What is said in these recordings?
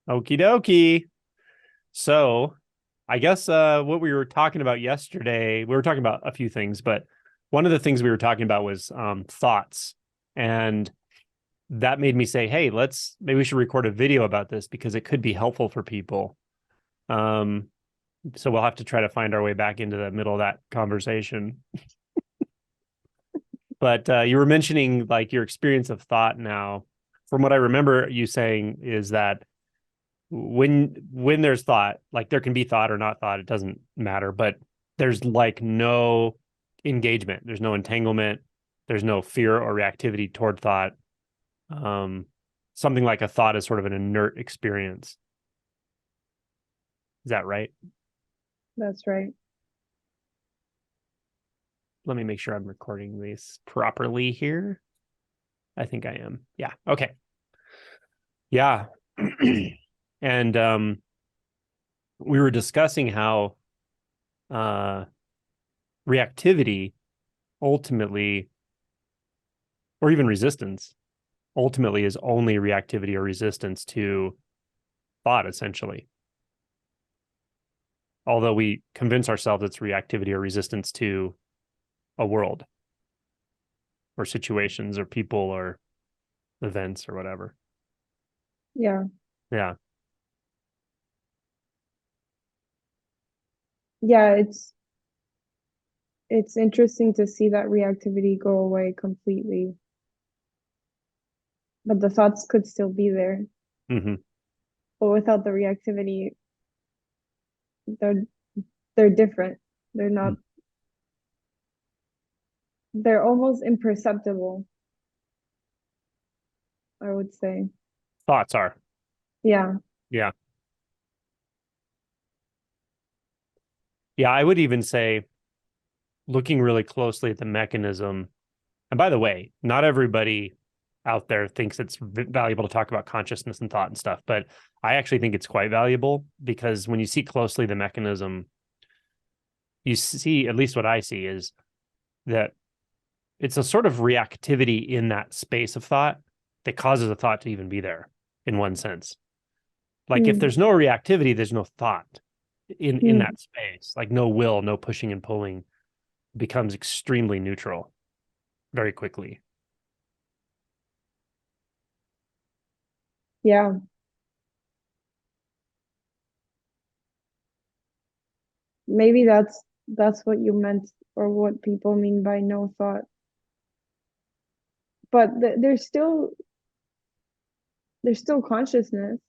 Okie dokie. So I guess what we were talking about yesterday, we were talking about a few things, but one of the things we were talking about was thoughts. And that made me say, hey, maybe we should record a video about this because it could be helpful for people. Um, so we'll have to try to find our way back into the middle of that conversation. But you were mentioning like your experience of thought now. From what I remember you saying is that when there's thought, like there can be thought or not thought, it doesn't matter, but there's like no engagement, there's no entanglement, there's no fear or reactivity toward thought. um Something like a thought is sort of an inert experience. Is that right? That's right. Let me make sure I'm recording this properly here. I think I am. Yeah, okay. Yeah. And we were discussing how uh reactivity ultimately, or even resistance, ultimately is only reactivity or resistance to thought, essentially. Although we convince ourselves it's reactivity or resistance to a world or situations or people or events or whatever. Yeah. Yeah. Yeah, it's interesting to see that reactivity go away completely, but the thoughts could still be there. Mm-hmm. But without the reactivity, they're they're different. They're not they're almost imperceptible, I would say. Thoughts are. Yeah. Yeah. Yeah. I would even say, looking really closely at the mechanism. And by the way, not everybody out there thinks it's valuable to talk about consciousness and thought and stuff, but I actually think it's quite valuable because when you see closely the mechanism, you see, at least what I see is that it's a sort of reactivity in that space of thought that causes a thought to even be there in one sense. Like if Mm, there's no reactivity, there's no thought in mm. that space. Like no will, no pushing and pulling, becomes extremely neutral very quickly. Yeah. Maybe that's what you meant or what people mean by no thought. But there's still consciousness.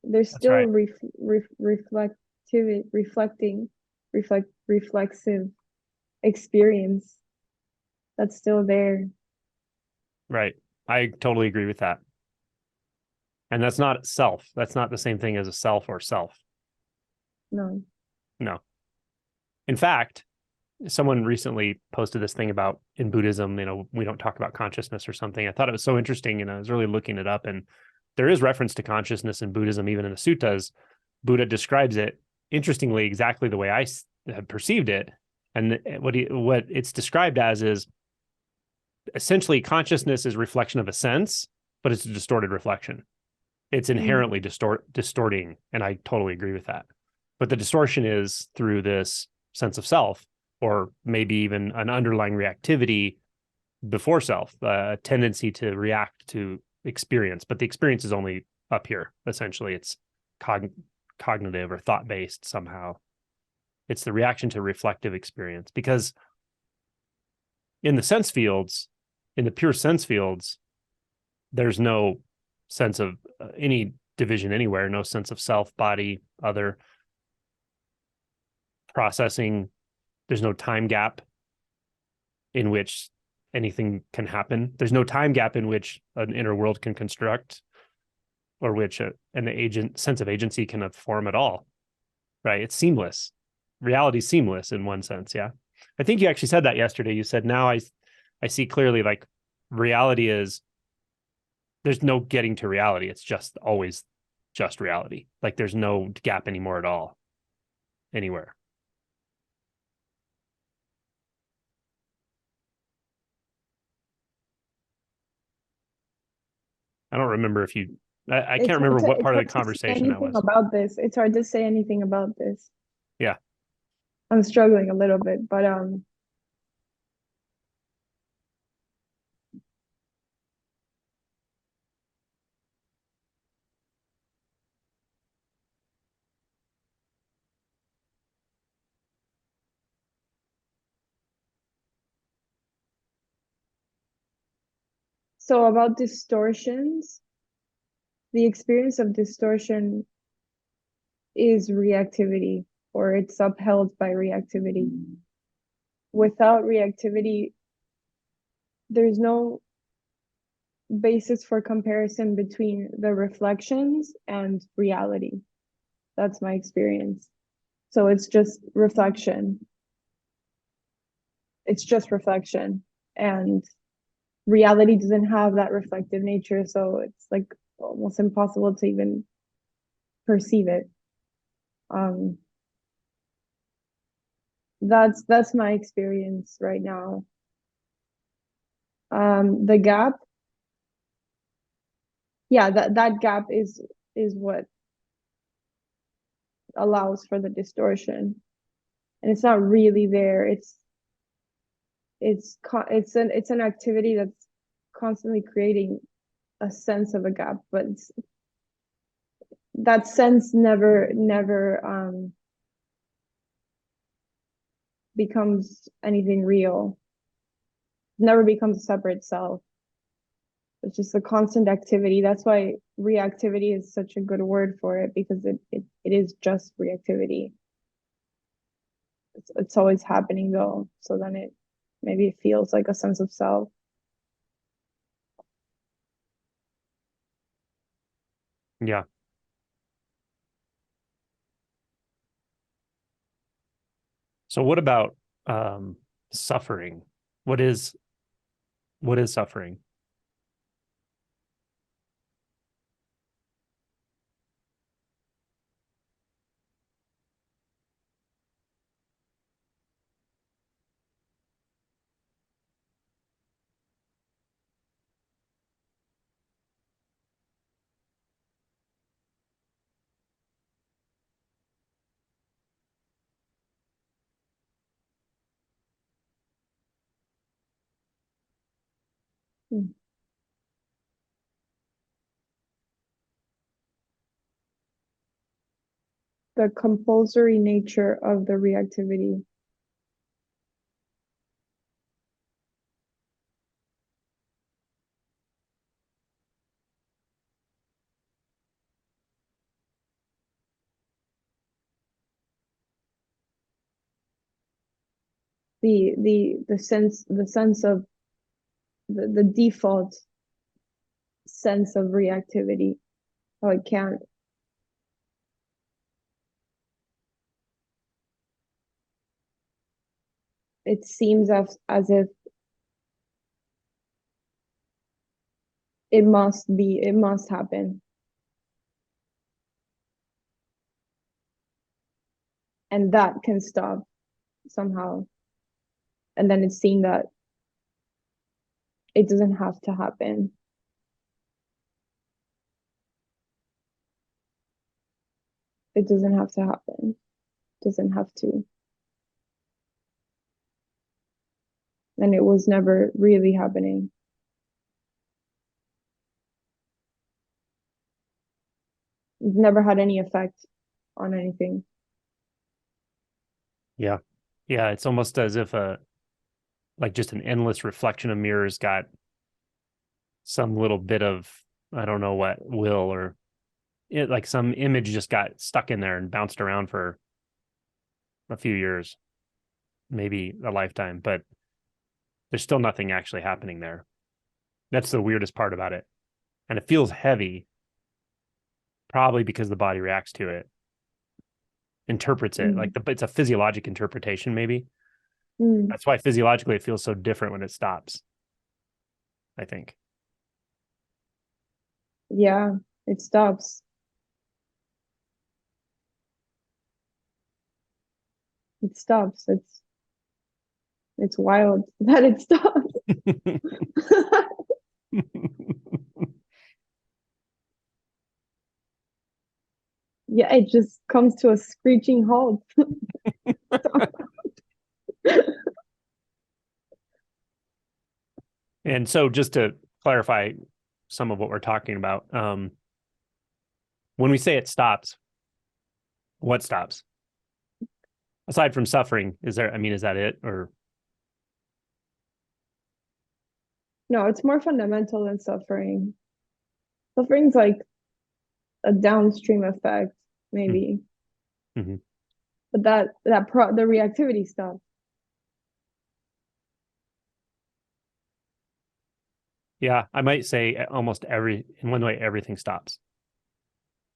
There's That's still right. reflexive experience that's still there. Right. I totally agree with that. And that's not self. That's not the same thing as a self or self. No. No. In fact, someone recently posted this thing about in Buddhism, we don't talk about consciousness or something. I thought it was so interesting and I was really looking it up. And there is reference to consciousness in Buddhism, even in the suttas. Buddha describes it interestingly exactly the way I have perceived it. And what it's described as is essentially consciousness is reflection of a sense, but it's a distorted reflection. It's Mm. inherently distorting. And I totally agree with that. But the distortion is through this sense of self, or maybe even an underlying reactivity before self, a tendency to react to experience. But the experience is only up here. Essentially, it's cognitive or thought based somehow. It's the reaction to reflective experience. Because in the sense fields, in the pure sense fields, there's no sense of any division anywhere, no sense of self, body, other processing. There's no time gap in which anything can happen. There's no time gap in which an inner world can construct or which an agent sense of agency can form at all. Right? It's seamless. Reality is seamless in one sense. Yeah. I think you actually said that yesterday. You said, now I see clearly, like, reality is, there's no getting to reality. It's just always just reality. Like there's no gap anymore at all anywhere. I don't remember if you, I It's can't hard remember to what it's part of hard the to say conversation that anything was. about this. It's hard to say anything about this. Yeah. I'm struggling a little bit, but so about distortions, the experience of distortion is reactivity, or it's upheld by reactivity. Without reactivity, there's no basis for comparison between the reflections and reality. That's my experience. So it's just reflection. It's just reflection. And reality doesn't have that reflective nature. So it's like almost impossible to even perceive it. Um, that's my experience right now. The gap, yeah, that gap is what allows for the distortion, and it's not really there. It's an activity that's constantly creating a sense of a gap, but that sense never becomes anything real. Never becomes a separate self. It's just a constant activity. That's why reactivity is such a good word for it, because it is just reactivity. It's always happening though. So then maybe it feels like a sense of self. Yeah. So what about suffering? What is suffering? Mm. The compulsory nature of the reactivity. The sense of the default sense of reactivity. How it can't. It seems as if it must happen. And that can stop somehow. And then it's seen that it doesn't have to happen. It doesn't have to happen. It doesn't have to. And it was never really happening. It never had any effect on anything. Yeah. Yeah. It's almost as if like just an endless reflection of mirrors got some little bit of, I don't know what, will, or like some image just got stuck in there and bounced around for a few years, maybe a lifetime, but there's still nothing actually happening there. That's the weirdest part about it. And it feels heavy, probably because the body reacts to it, interprets it. Like it's a physiologic interpretation, maybe. Mm. That's why physiologically it feels so different when it stops, I think. Yeah, it stops. It stops. It's wild that it stops. Yeah, it just comes to a screeching halt. And so just to clarify some of what we're talking about, when we say it stops, what stops? Aside from suffering, is that it? Or No, it's more fundamental than suffering. Suffering's like a downstream effect, maybe. mm-hmm. But the reactivity stuff. Yeah, I might say almost in one way, everything stops.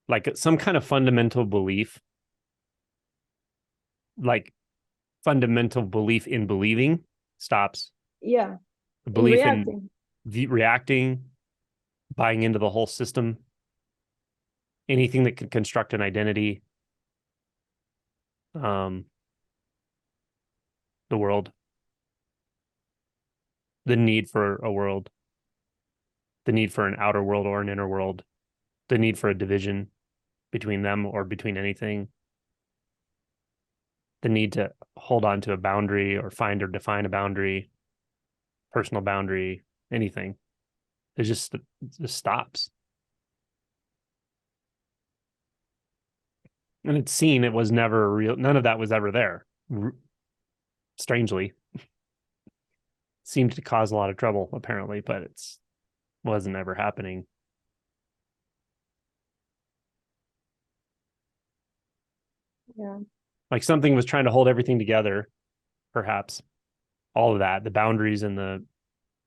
Like some kind of fundamental belief, like fundamental belief in believing stops. Yeah, in Belief in reacting. reacting, buying into the whole system, anything that could construct an identity, the world, the need for a world, the need for an outer world or an inner world, the need for a division between them or between anything, the need to hold on to a boundary or find or define a boundary, personal boundary, anything. It just stops. And it's seen it was never real. None of that was ever there. Strangely, seemed to cause a lot of trouble apparently, but it's wasn't ever happening. Yeah. Like something was trying to hold everything together, perhaps all of that, the boundaries and the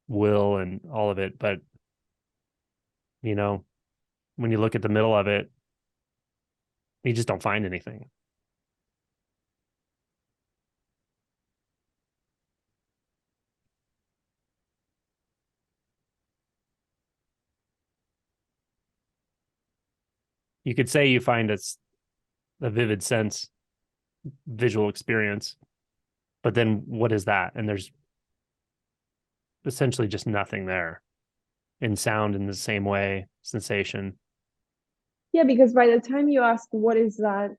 will and all of it. But, you know, when you look at the middle of it, you just don't find anything. You could say you find a vivid sense, visual experience, but then what is that? And there's essentially just nothing there. In sound in the same way, sensation. Yeah, because by the time you ask what is that,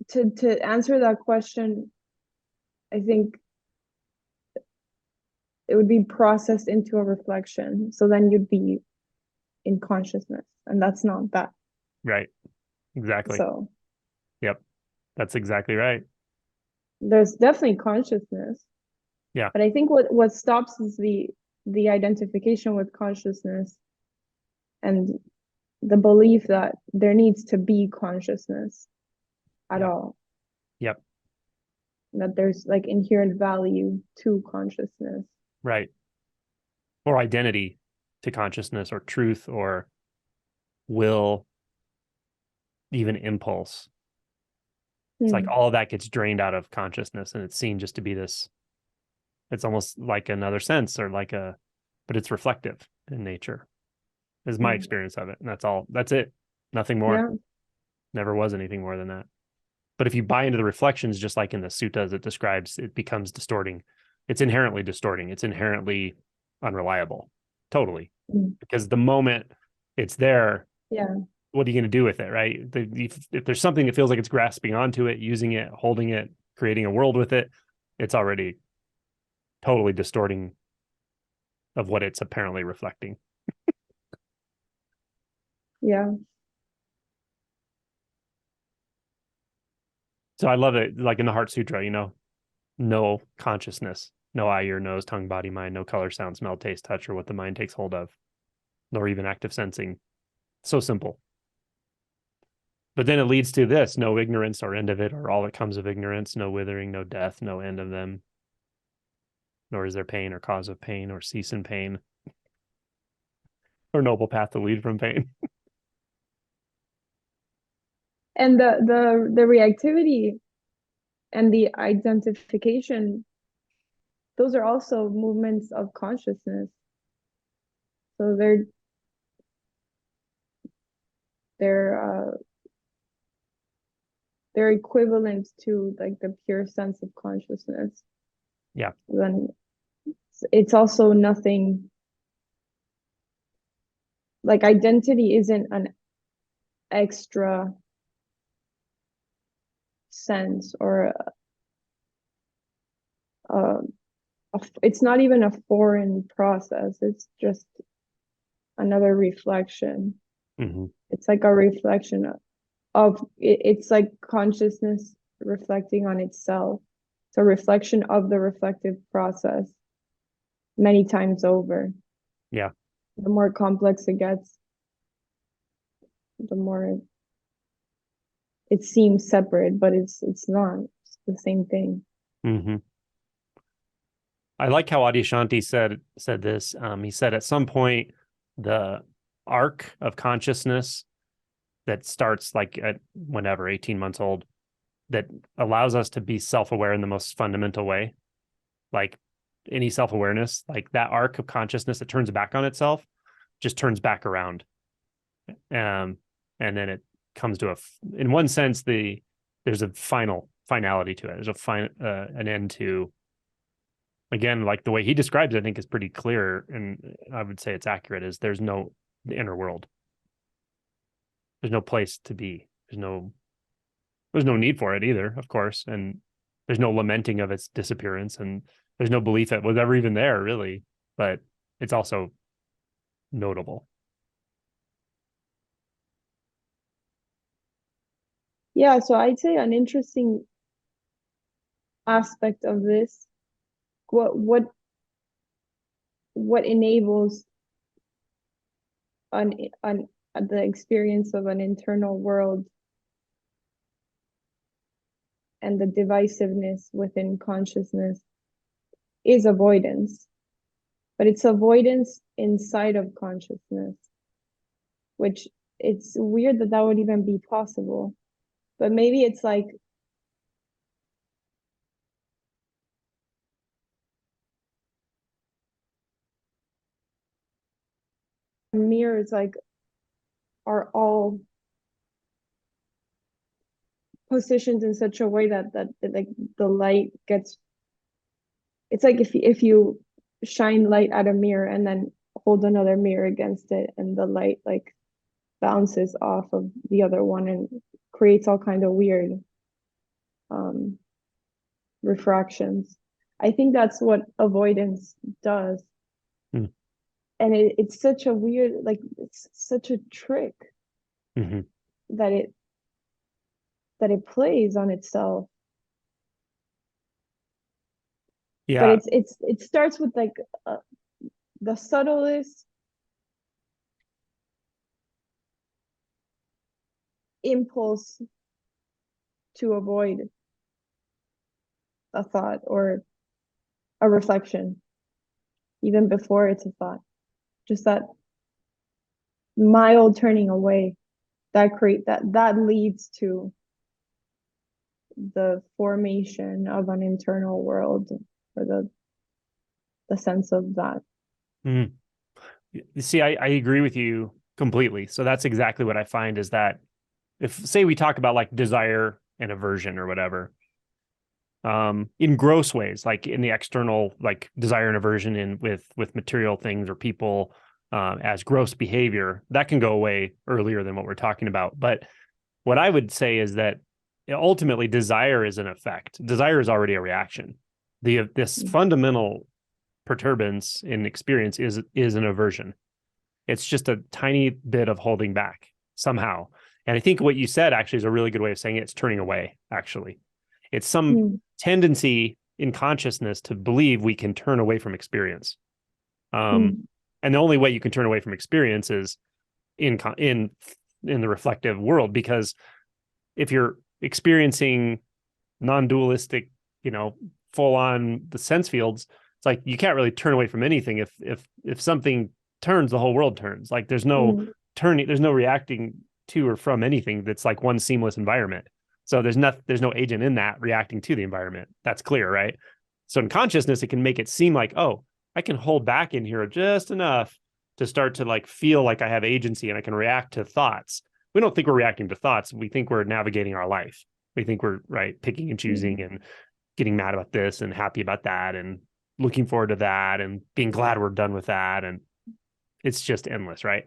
to answer that question, I think it would be processed into a reflection. So then you'd be in consciousness, and that's not that. Right. Exactly. So Yep. That's exactly right. there's definitely consciousness. Yeah. But I think what stops is the identification with consciousness and the belief that there needs to be consciousness at Yep. all. Yep. That there's like inherent value to consciousness. Right. Or identity to consciousness or truth or will, even impulse. It's like all of that gets drained out of consciousness and it's seen just to be this, it's almost like another sense or but it's reflective in nature, is my experience of it. And that's it. Nothing more. Yeah. Never was anything more than that. But if you buy into the reflections, just like in the suttas it describes, it becomes distorting. It's inherently distorting. It's inherently unreliable. Totally. Because the moment it's there, Yeah. what are you going to do with it, right? If there's something that feels like it's grasping onto it, using it, holding it, creating a world with it, it's already totally distorting of what it's apparently reflecting. Yeah. So I love it. Like in the Heart Sutra, no consciousness, no eye, ear, nose, tongue, body, mind, no color, sound, smell, taste, touch, or what the mind takes hold of, nor even active sensing. So simple. But then it leads to this: no ignorance or end of it, or all that comes of ignorance, no withering, no death, no end of them, nor is there pain or cause of pain or cease in pain, or noble path to lead from pain. And the reactivity and the identification, those are also movements of consciousness. So they're they're equivalent to like the pure sense of consciousness. Yeah. Then it's also nothing like identity isn't extra sense, or it's not even a foreign process. It's just another reflection. Mm-hmm. It's like a reflection of it's like consciousness reflecting on itself. It's a reflection of the reflective process many times over. Yeah. The more complex it gets, the more it seems separate, but it's not. It's the same thing. Mm-hmm. I like how Adyashanti said this. He said at some point the arc of consciousness that starts like at whenever 18 months old, that allows us to be self-aware in the most fundamental way, like any self-awareness, like that arc of consciousness that turns back on itself just turns back around, and then it comes to in one sense, there's a finality to it. There's an end to, again, like the way he describes it, I think is pretty clear, and I would say it's accurate, is there's no the inner world. There's no place to be. There's no need for it either, of course. And there's no lamenting of its disappearance, and there's no belief it was ever even there, really. But it's also notable. Yeah, so I'd say an interesting aspect of this, what enables an the experience of an internal world and the divisiveness within consciousness is avoidance, but it's avoidance inside of consciousness, which it's weird that would even be possible. But maybe it's like mirrors like are all positioned in such a way that like the light gets, it's like if you shine light at a mirror and then hold another mirror against it, and the light like bounces off of the other one and creates all kind of weird refractions. I think that's what avoidance does. Hmm. And it's such a weird, like it's such a trick Mm-hmm. that it plays on itself. Yeah. But it starts with like the subtlest impulse to avoid a thought or a reflection, even before it's a thought. Just that mild turning away that leads to the formation of an internal world, or the sense of that. Mm. You see, I agree with you completely. So that's exactly what I find, is that if, say, we talk about like desire and aversion or whatever, in gross ways, like in the external, like desire and aversion with material things or people, as gross behavior, that can go away earlier than what we're talking about. But what I would say is that ultimately desire is an effect. Desire is already a reaction. This fundamental perturbance in experience is an aversion. It's just a tiny bit of holding back somehow. And I think what you said actually is a really good way of saying it. It's turning away, actually. It's some tendency in consciousness to believe we can turn away from experience. And the only way you can turn away from experience is in the reflective world, because if you're experiencing non-dualistic, full on the sense fields, it's like you can't really turn away from anything. If something turns, the whole world turns. Like there's no turning, there's no reacting to or from anything. That's like one seamless environment. So there's no agent in that reacting to the environment. That's clear, right? So in consciousness, it can make it seem like, oh, I can hold back in here just enough to start to like feel like I have agency and I can react to thoughts. We don't think we're reacting to thoughts. We think we're navigating our life. We think we're picking and choosing and getting mad about this and happy about that and looking forward to that and being glad we're done with that. And it's just endless, right?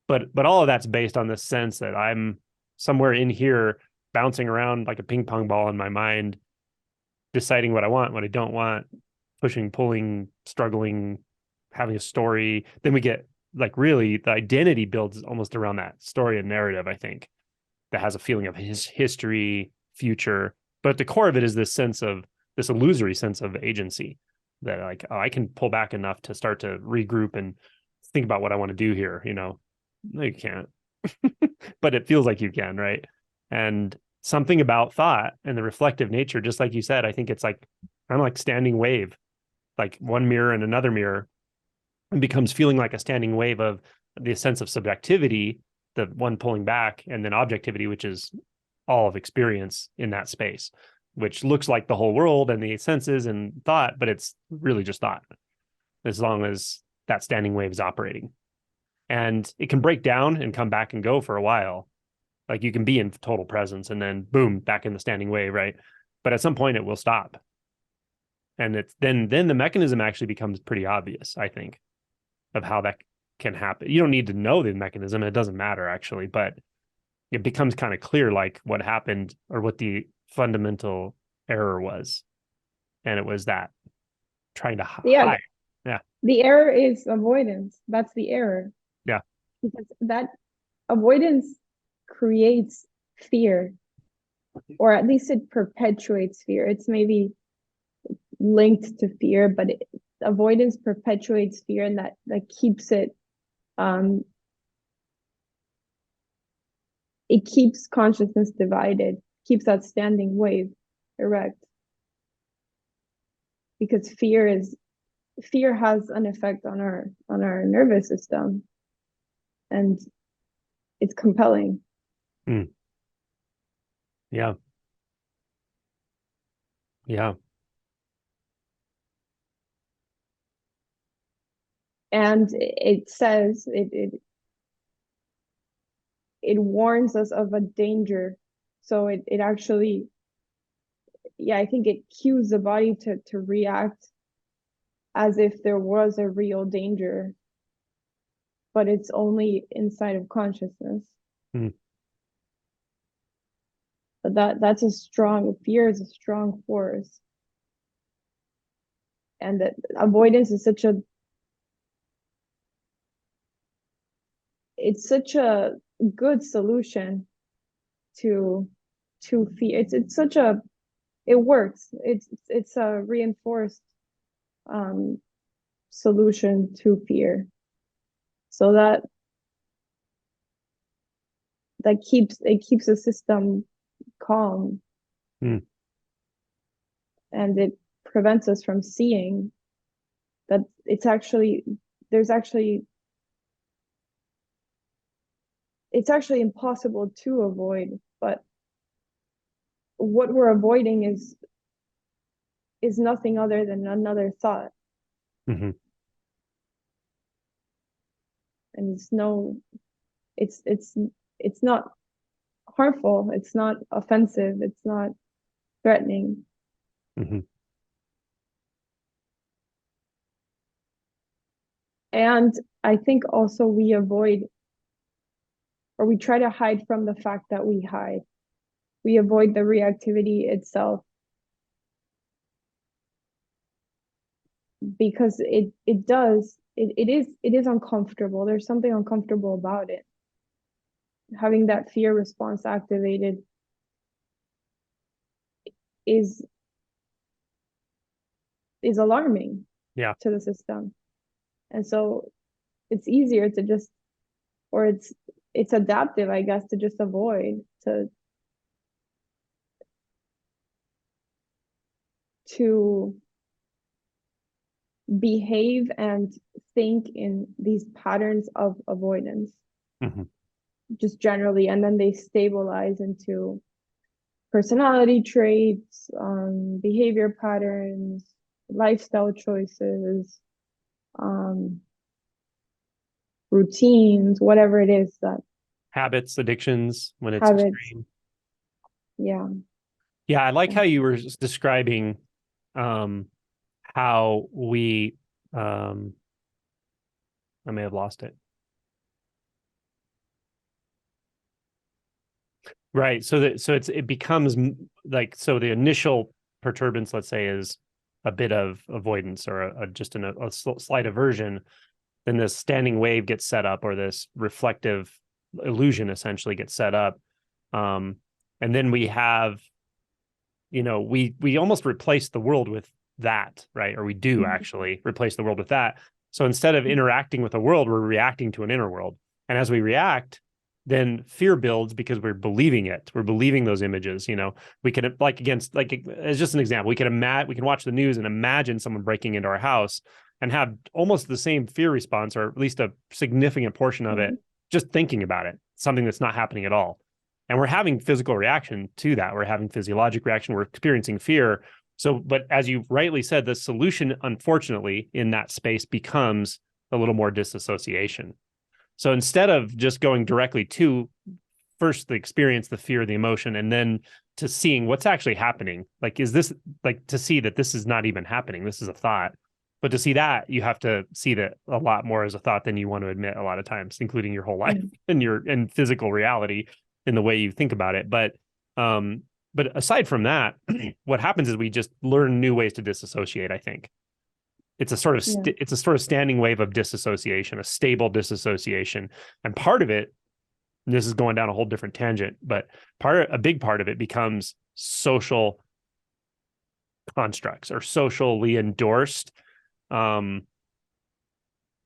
But all of that's based on the sense that I'm somewhere in here bouncing around like a ping pong ball in my mind, deciding what I want, what I don't want, pushing, pulling, struggling, having a story. Then we get like really the identity builds almost around that story and narrative, I think, that has a feeling of his history, future. But at the core of it is this sense of this illusory sense of agency that like, oh, I can pull back enough to start to regroup and think about what I want to do here. No, you can't. But it feels like you can, right? And something about thought and the reflective nature, just like you said, I think it's like kind of like standing wave, like one mirror and another mirror, and becomes feeling like a standing wave of the sense of subjectivity, the one pulling back, and then objectivity, which is all of experience in that space, which looks like the whole world and the senses and thought, but it's really just thought, as long as that standing wave is operating. And it can break down and come back and go for a while. Like you can be in total presence and then boom, back in the standing wave, right? But at some point it will stop. And it's then the mechanism actually becomes pretty obvious, I think, of how that can happen. You don't need to know the mechanism, it doesn't matter actually, but it becomes kind of clear like what happened or what the fundamental error was. And it was that trying to hide. Yeah. The error is avoidance. That's the error. Yeah. Because that avoidance creates fear, or at least it perpetuates fear. It's maybe linked to fear, but avoidance perpetuates fear, and that keeps it keeps consciousness divided, keeps that standing wave erect. Because fear has an effect on our nervous system, and it's compelling. Yeah. And it says it warns us of a danger. So it actually, I think it cues the body to react as if there was a real danger, but it's only inside of consciousness. But that's a strong, fear is a strong force. And that avoidance is such a good solution to fear. It works. It's a reinforced solution to fear. So that keeps the system calm. And it prevents us from seeing that it's actually impossible to avoid, but what we're avoiding is nothing other than another thought. Mm-hmm. And it's not harmful, it's not offensive, it's not threatening. Mm-hmm. And I think also we avoid, or we try to hide from the fact that we hide. We avoid the reactivity itself because it is uncomfortable. There's something uncomfortable about it. Having that fear response activated is alarming to the system. And so it's easier to just, or it's adaptive, I guess, to just avoid, to behave and think in these patterns of avoidance. Mm-hmm. Just generally, and then they stabilize into personality traits, behavior patterns, lifestyle choices, routines, whatever it is that habits, addictions when it's habits. Extreme. Yeah, I like how you were describing how we I may have lost it. Right. It becomes like, so the initial perturbance, let's say, is a bit of avoidance or just a slight aversion. Then this standing wave gets set up, or this reflective illusion essentially gets set up. Um, and then we have, we almost replace the world with that, right? Or we do actually replace the world with that. So instead of interacting with the world, we're reacting to an inner world. And as we react, then fear builds because we're believing it. We're believing those images. We can, as just an example, we can watch the news and imagine someone breaking into our house and have almost the same fear response, or at least a significant portion of it, just thinking about it, something that's not happening at all. And we're having physical reaction to that. We're having physiologic reaction. We're experiencing fear. So, but as you rightly said, the solution, unfortunately, in that space becomes a little more disassociation. So instead of just going directly to first the experience, the fear, the emotion, and then to seeing what's actually happening, like, is this, like, to see that this is not even happening, this is a thought. But to see that, you have to see that a lot more as a thought than you want to admit a lot of times, including your whole life and physical reality in the way you think about it. But aside from that, what happens is we just learn new ways to disassociate, I think. It's a sort of it's a sort of standing wave of disassociation, a stable disassociation. And part of it, and this is going down a whole different tangent, but a big part of it becomes social constructs or socially endorsed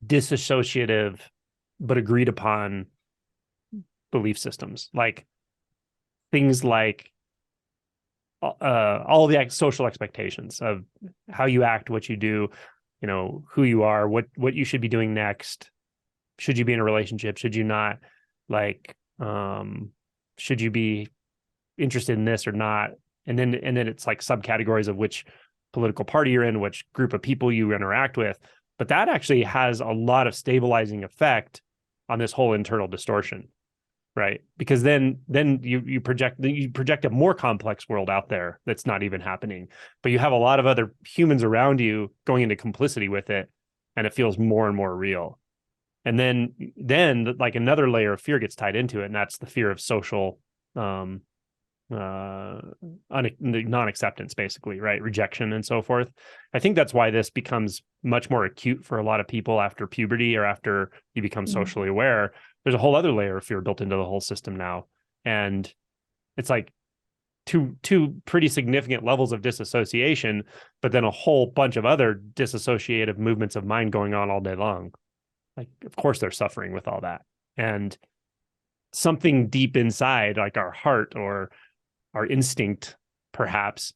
disassociative but agreed upon belief systems, like things like all the social expectations of how you act, what you do, who you are, what you should be doing next. Should you be in a relationship? Should you not? Like, should you be interested in this or not? And then it's like subcategories of which political party you're in, which group of people you interact with. But that actually has a lot of stabilizing effect on this whole internal distortion, right? Because then you project a more complex world out there that's not even happening, but you have a lot of other humans around you going into complicity with it, and it feels more and more real. And then like another layer of fear gets tied into it, and that's the fear of social non-acceptance, basically, right? Rejection and so forth. I think that's why this becomes much more acute for a lot of people after puberty or after you become socially aware. There's a whole other layer of fear built into the whole system now. And it's like two pretty significant levels of disassociation, but then a whole bunch of other disassociative movements of mind going on all day long. Like, of course they're suffering with all that. And something deep inside, like our heart or our instinct, perhaps,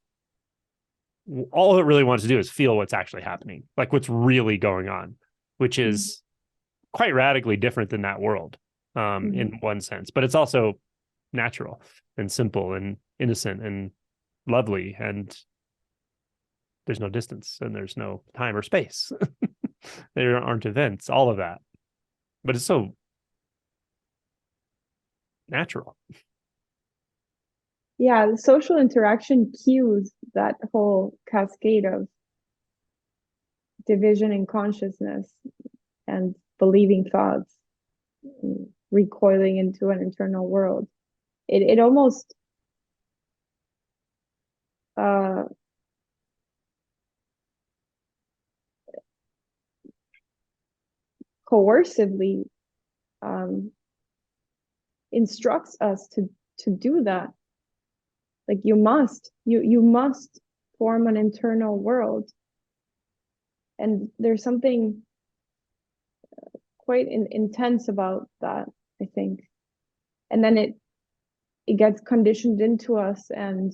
all it really wants to do is feel what's actually happening, like what's really going on, which is quite radically different than that world in one sense. But it's also natural and simple and innocent and lovely, and there's no distance and there's no time or space. There aren't events, all of that. But it's so natural. Yeah, the social interaction cues that whole cascade of division in consciousness and believing thoughts, recoiling into an internal world. It almost coercively instructs us to do that. Like, you must form an internal world. And there's something quite intense about that, I think. And then it gets conditioned into us, and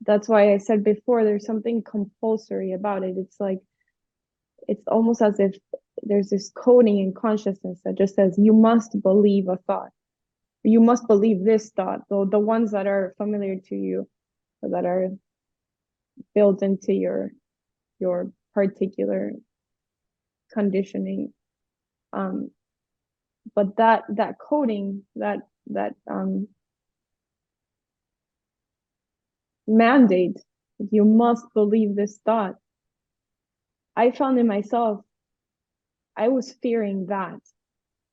that's why I said before, there's something compulsory about it. It's like, it's almost as if there's this coding in consciousness that just says, you must believe a thought. You must believe this thought, the ones that are familiar to you, or that are built into your particular conditioning. But that coding, that mandate, you must believe this thought, I found in myself, I was fearing that.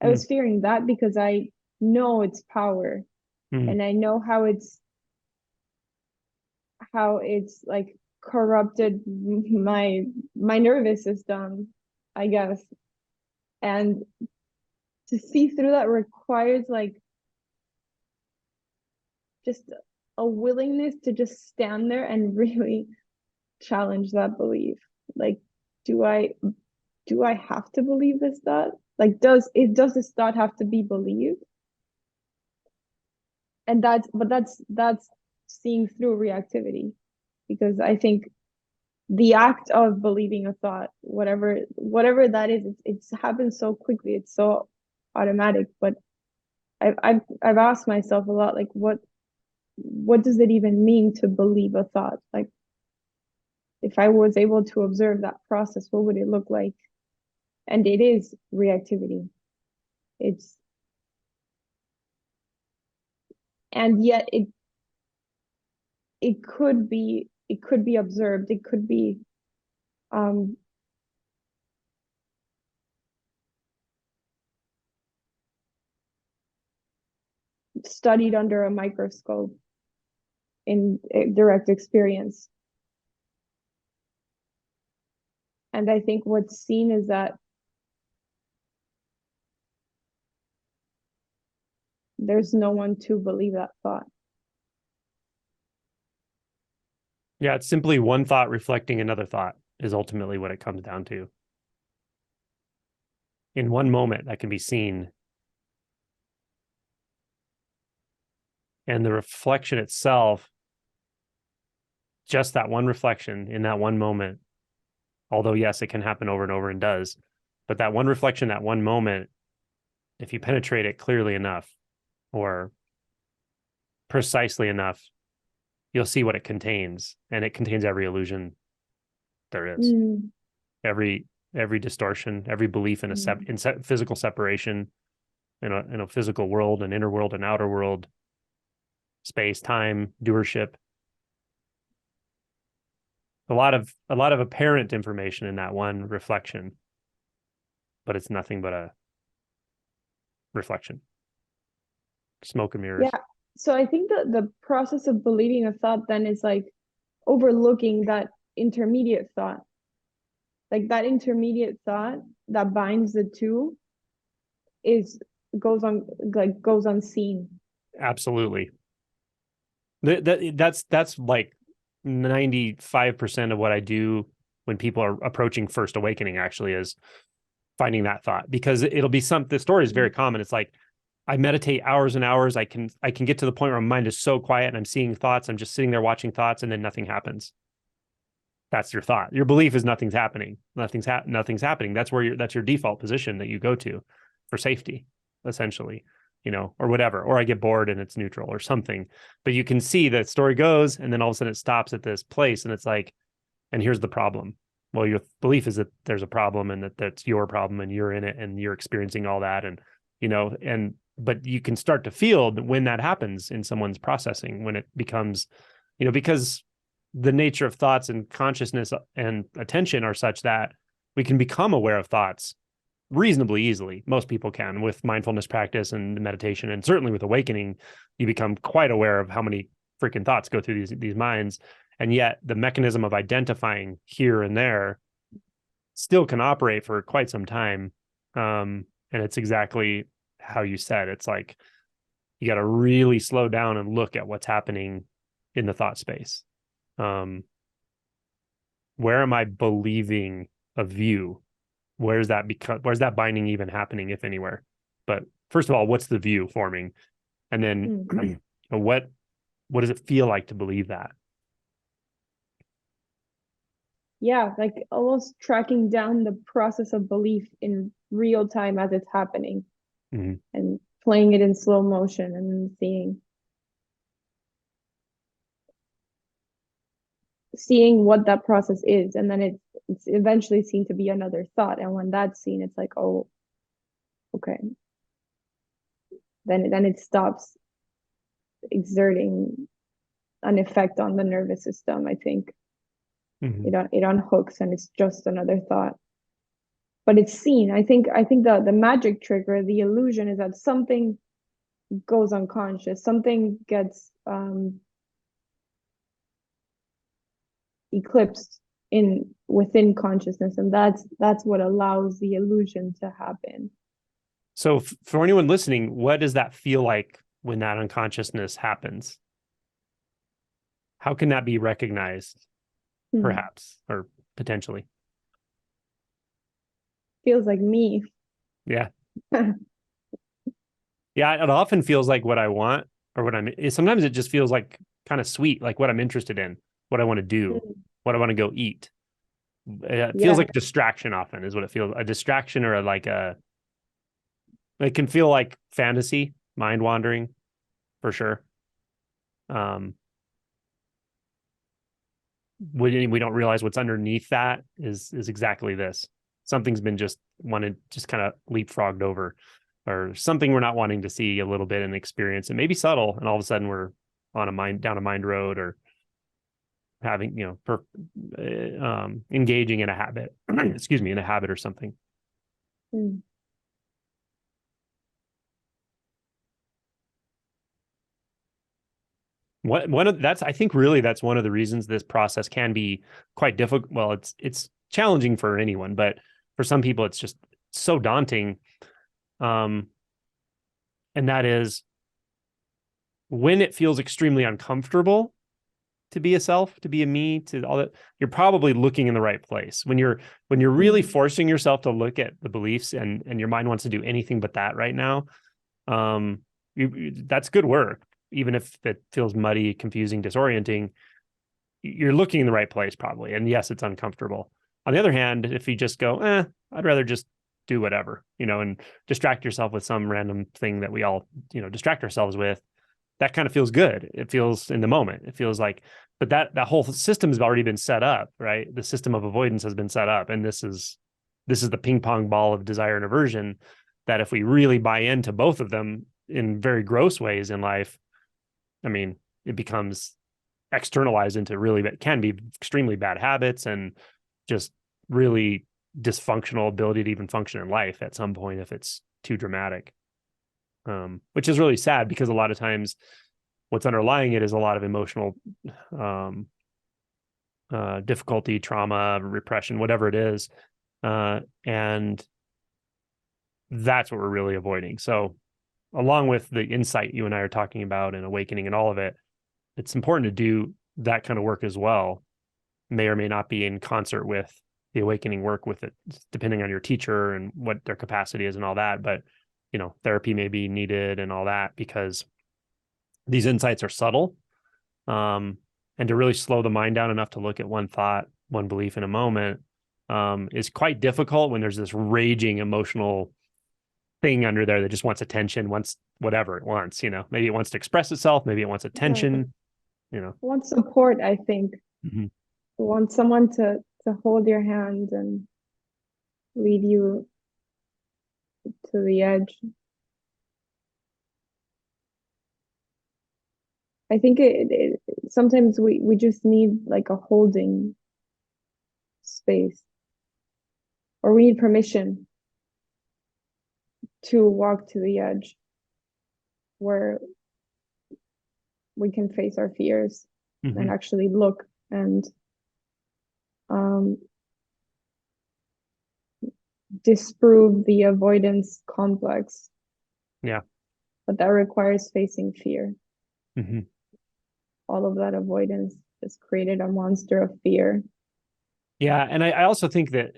I was fearing that because I know its power. And I know how it's like corrupted my nervous system, I guess. And to see through that requires like just a willingness to just stand there and really challenge that belief. Like, do I have to believe this thought? Like, does this thought have to be believed? And that's seeing through reactivity, because I think the act of believing a thought, whatever that is, it's happens so quickly, it's so automatic. But I've asked myself a lot, like, what does it even mean to believe a thought? Like, if I was able to observe that process, what would it look like? And it is reactivity. And yet it could be observed. It could be studied under a microscope in direct experience. And I think what's seen is that there's no one to believe that thought. Yeah, it's simply one thought reflecting another thought is ultimately what it comes down to. In one moment, that can be seen. And the reflection itself, just that one reflection in that one moment, although, yes, it can happen over and over and does, but that one reflection, that one moment, if you penetrate it clearly enough or precisely enough, you'll see what it contains. And it contains every illusion there is. Every distortion, every belief in physical separation, in a physical world, an inner world, an outer world, space, time, doership. A lot of apparent information in that one reflection, but it's nothing but a reflection, smoke and mirrors. Yeah. So I think that the process of believing a thought then is like overlooking that intermediate thought. Like that intermediate thought that binds the two goes unseen. Absolutely. That's like 95% of what I do when people are approaching first awakening, actually, is finding that thought, because it'll be the story is very common. It's like, I meditate hours and hours. I can get to the point where my mind is so quiet and I'm seeing thoughts. I'm just sitting there watching thoughts, and then nothing happens. That's your thought. Your belief is nothing's happening. Nothing's happening. That's your default position that you go to for safety, essentially, or whatever. Or I get bored and it's neutral or something. But you can see that story goes, and then all of a sudden it stops at this place, and it's like, and here's the problem. Well, your belief is that there's a problem, and that's your problem, and you're in it, and you're experiencing all that, and but you can start to feel when that happens in someone's processing, when it becomes, because the nature of thoughts and consciousness and attention are such that we can become aware of thoughts reasonably easily. Most people can, with mindfulness practice and meditation, and certainly with awakening, you become quite aware of how many freaking thoughts go through these minds. And yet the mechanism of identifying here and there still can operate for quite some time. And it's exactly how you said. It's like, you got to really slow down and look at what's happening in the thought space. Where am I believing a view? Where's that binding even happening, if anywhere? But first of all, what's the view forming? And then what does it feel like to believe that? Yeah, like almost tracking down the process of belief in real time as it's happening, and playing it in slow motion and seeing what that process is. And then it's eventually seen to be another thought. And when that's seen, it's like, oh, okay. Then it stops exerting an effect on the nervous system, I think. It unhooks, and it's just another thought. But it's seen. I think the magic trick or the illusion is that something goes unconscious. Something gets eclipsed within consciousness, and that's what allows the illusion to happen. So for anyone listening, what does that feel like when that unconsciousness happens? How can that be recognized, perhaps, or potentially? Feels like me. Yeah. Yeah, it often feels like what I want, or sometimes it just feels like kind of sweet, like what I'm interested in, what I want to do, what I want to go eat. It feels like a distraction often is what it feels. A distraction, or it can feel like fantasy, mind wandering, for sure. We don't realize what's underneath that is exactly this. Something's been just kind of leapfrogged over, or something we're not wanting to see a little bit and experience. It may be subtle, and all of a sudden we're down a mind road, or having, engaging in a habit, excuse me, in a habit or something. I think really that's one of the reasons this process can be quite difficult. Well, it's challenging for anyone, but for some people it's just so daunting. And that is when it feels extremely uncomfortable to be a self, to be a me, to all that, you're probably looking in the right place. When you're really forcing yourself to look at the beliefs, and your mind wants to do anything but that right now, that's good work. Even if it feels muddy, confusing, disorienting, you're looking in the right place probably. And yes, it's uncomfortable. On the other hand, if you just go, I'd rather just do whatever, and distract yourself with some random thing that we all, distract ourselves with, that kind of feels good. It feels in the moment. It feels like, but that whole system has already been set up, right? The system of avoidance has been set up. And this is the ping pong ball of desire and aversion, that if we really buy into both of them in very gross ways in life, I mean, it becomes externalized into can be extremely bad habits, and just really dysfunctional ability to even function in life at some point if it's too dramatic. Which is really sad, because a lot of times what's underlying it is a lot of emotional difficulty, trauma, repression, whatever it is. And that's what we're really avoiding. So along with the insight you and I are talking about, and awakening and all of it, it's important to do that kind of work as well. May or may not be in concert with the awakening work with it, depending on your teacher and what their capacity is and all that. But, therapy may be needed and all that, because these insights are subtle. And to really slow the mind down enough to look at one thought, one belief in a moment, is quite difficult when there's this raging emotional thing under there that just wants attention, wants whatever it wants, maybe it wants to express itself, maybe it wants attention, It wants support, I think. Mm-hmm. It wants someone to hold your hand and lead you to the edge. I think sometimes we just need like a holding space, or we need permission to walk to the edge where we can face our fears and actually look and disprove the avoidance complex. Yeah. But that requires facing fear. Mm-hmm. All of that avoidance has created a monster of fear. Yeah. And I also think that,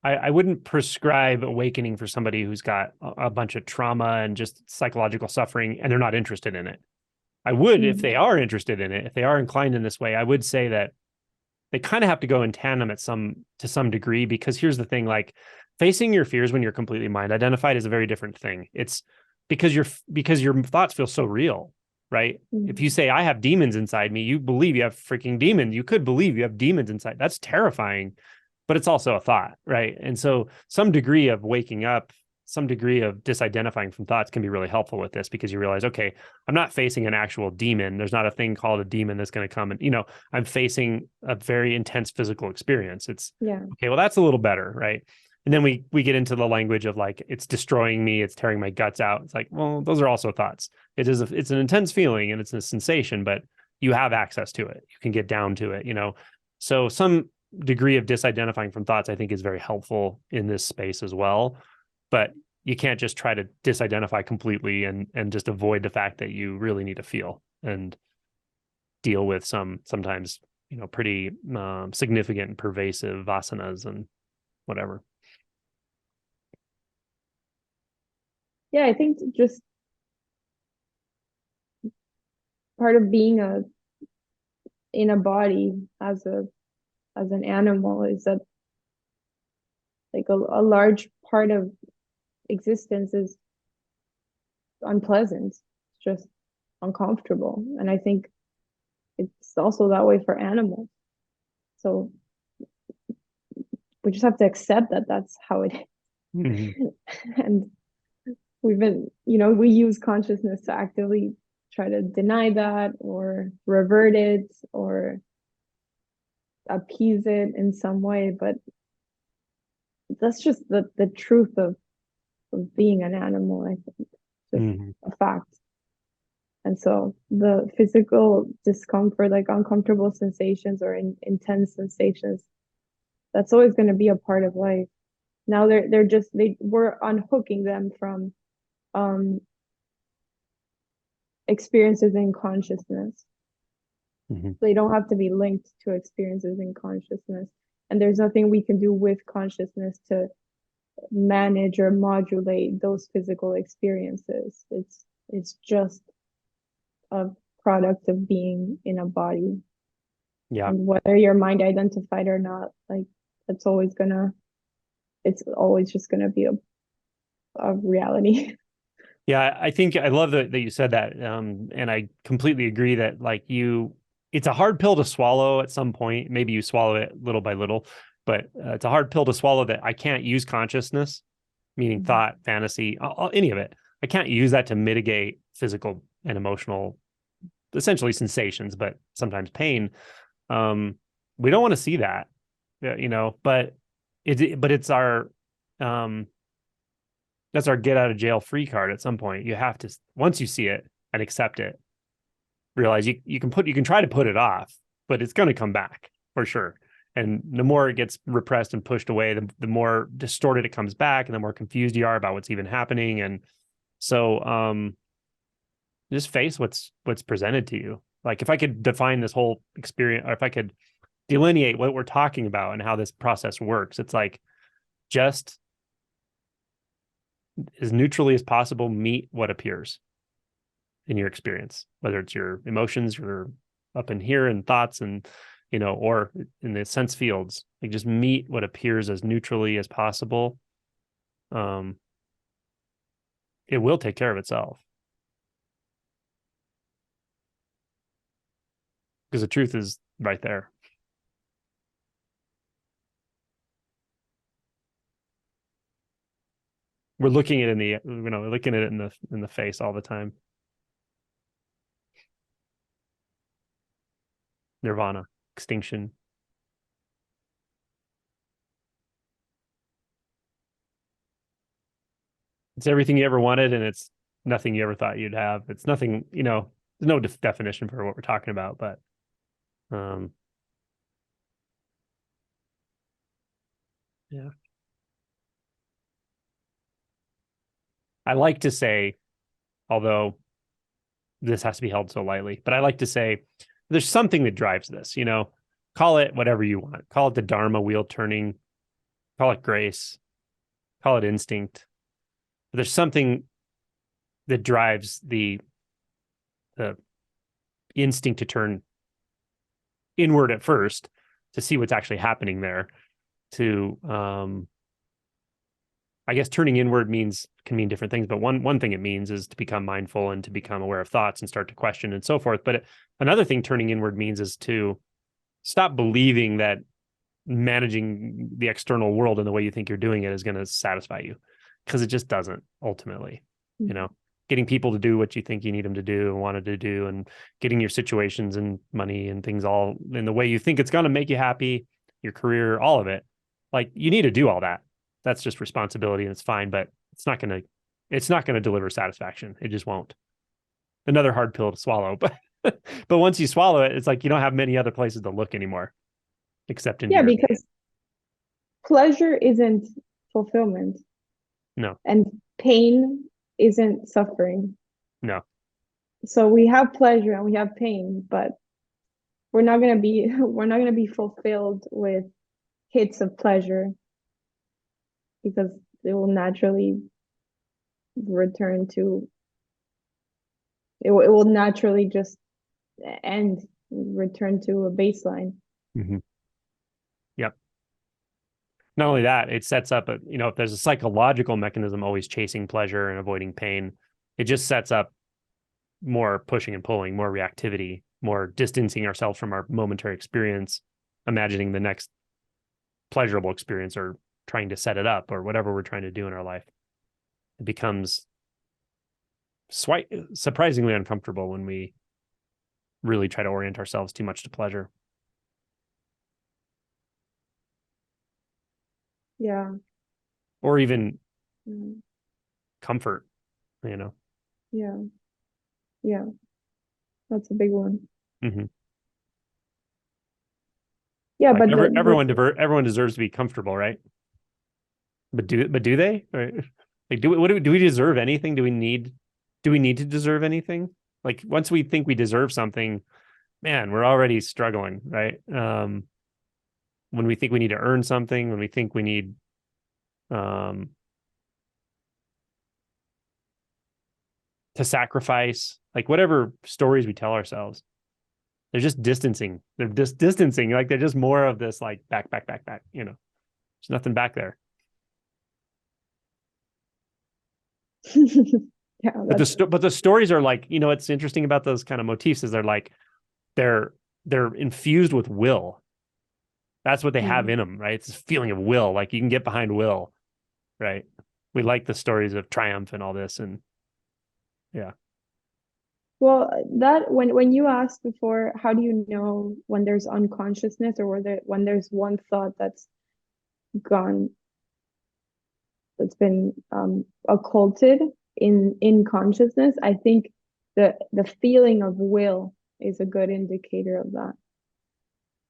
I wouldn't prescribe awakening for somebody who's got a bunch of trauma and just psychological suffering, and they're not interested in it. I would, if they are interested in it, if they are inclined in this way, I would say that they kind of have to go in tandem to some degree, because here's the thing, like facing your fears when you're completely mind identified is a very different thing. It's because your thoughts feel so real, right? If you say, I have demons inside me, you believe you have freaking demons. You could believe you have demons inside. That's terrifying, but it's also a thought, right? And so some degree of waking up, some degree of disidentifying from thoughts can be really helpful with this, because you realize, okay, I'm not facing an actual demon. There's not a thing called a demon that's going to come and, I'm facing a very intense physical experience. Okay, well, that's a little better, right? And then we get into the language of like, it's destroying me, it's tearing my guts out. It's like, well, those are also thoughts. It's an intense feeling and it's a sensation, but you have access to it. You can get down to it, So some degree of disidentifying from thoughts, I think, is very helpful in this space as well. But you can't just try to disidentify completely and just avoid the fact that you really need to feel and deal with sometimes, pretty significant and pervasive vasanas and whatever. Yeah, I think just part of being in a body as an animal is that like a large part of existence is unpleasant. It's just uncomfortable. And I think it's also that way for animals. So we just have to accept that that's how it is. Mm-hmm. And we've been, we use consciousness to actively try to deny that or revert it or appease it in some way. But that's just the truth of being an animal, I think. Just a fact. And so the physical discomfort, like uncomfortable sensations or intense sensations, that's always going to be a part of life. Now we're unhooking them from experiences in consciousness. They don't have to be linked to experiences in consciousness. And there's nothing we can do with consciousness to manage or modulate those physical experiences. It's just a product of being in a body. Yeah. And whether you're mind identified or not, like it's always just gonna be a reality. Yeah, I think I love that you said that. And I completely agree that like it's a hard pill to swallow at some point. Maybe you swallow it little by little, but it's a hard pill to swallow that I can't use consciousness, meaning thought, fantasy, any of it. I can't use that to mitigate physical and emotional, essentially sensations, but sometimes pain. We don't want to see that, but it's our, that's our get out of jail free card. At some point, you have to, once you see it and accept it, realize you can try to put it off, but it's going to come back for sure. And the more it gets repressed and pushed away, the more distorted it comes back, and the more confused you are about what's even happening. And so, just face what's presented to you. Like if I could define this whole experience, or if I could delineate what we're talking about and how this process works, it's like just as neutrally as possible, meet what appears in your experience, whether it's your emotions or up in here and thoughts and, or in the sense fields, like just meet what appears as neutrally as possible. It will take care of itself. Because the truth is right there. We're looking at it looking at it in the face all the time. Nirvana, extinction. It's everything you ever wanted, and it's nothing you ever thought you'd have. It's nothing, there's no definition for what we're talking about, but yeah. I like to say, although this has to be held so lightly, but I like to say there's something that drives this, call it whatever you want. Call it the Dharma wheel turning, call it grace, call it instinct. But there's something that drives the instinct to turn inward at first to see what's actually happening there. I guess turning inward can mean different things, but one thing it means is to become mindful and to become aware of thoughts and start to question and so forth. But another thing turning inward means is to stop believing that managing the external world in the way you think you're doing it is going to satisfy you, because it just doesn't ultimately. Getting people to do what you think you need them to do and wanted to do, and getting your situations and money and things all in the way you think it's going to make you happy, your career, all of it. Like you need to do all that. That's just responsibility, and it's fine, but it's not gonna deliver satisfaction. It just won't. Another hard pill to swallow, but but once you swallow it, it's like you don't have many other places to look anymore, except into Yeah, your because pleasure isn't fulfillment. no, And pain isn't suffering. no. So we have pleasure and we have pain, but we're not gonna be fulfilled with hits of pleasure because it will naturally return to it will naturally just end, return to a baseline. Mm-hmm. Yep. Not only that, it sets up if there's a psychological mechanism always chasing pleasure and avoiding pain, it just sets up more pushing and pulling, more reactivity, more distancing ourselves from our momentary experience, imagining the next pleasurable experience or trying to set it up or whatever we're trying to do in our life. It becomes surprisingly uncomfortable when we really try to orient ourselves too much to pleasure. Yeah. Or even Mm. comfort, Yeah. Yeah. That's a big one. Mm-hmm. Yeah, Like but everyone deserves to be comfortable, right? But do they? Right? Like do we deserve anything? Do we need to deserve anything? Like once we think we deserve something, man, we're already struggling, right? When we think we need to earn something, when we think we need to sacrifice, like whatever stories we tell ourselves, they're just distancing. They're just distancing. Like they're just more of this like back. There's nothing back there. Yeah, But the stories are like, what's interesting about those kind of motifs is they're infused with will. That's what they have in them, right? It's this feeling of will. Like you can get behind will, right? We like the stories of triumph and all this, and yeah. Well, that when you asked before, how do you know when there's unconsciousness or when there's one thought that's gone, that's been occulted in consciousness? I think the feeling of will is a good indicator of that.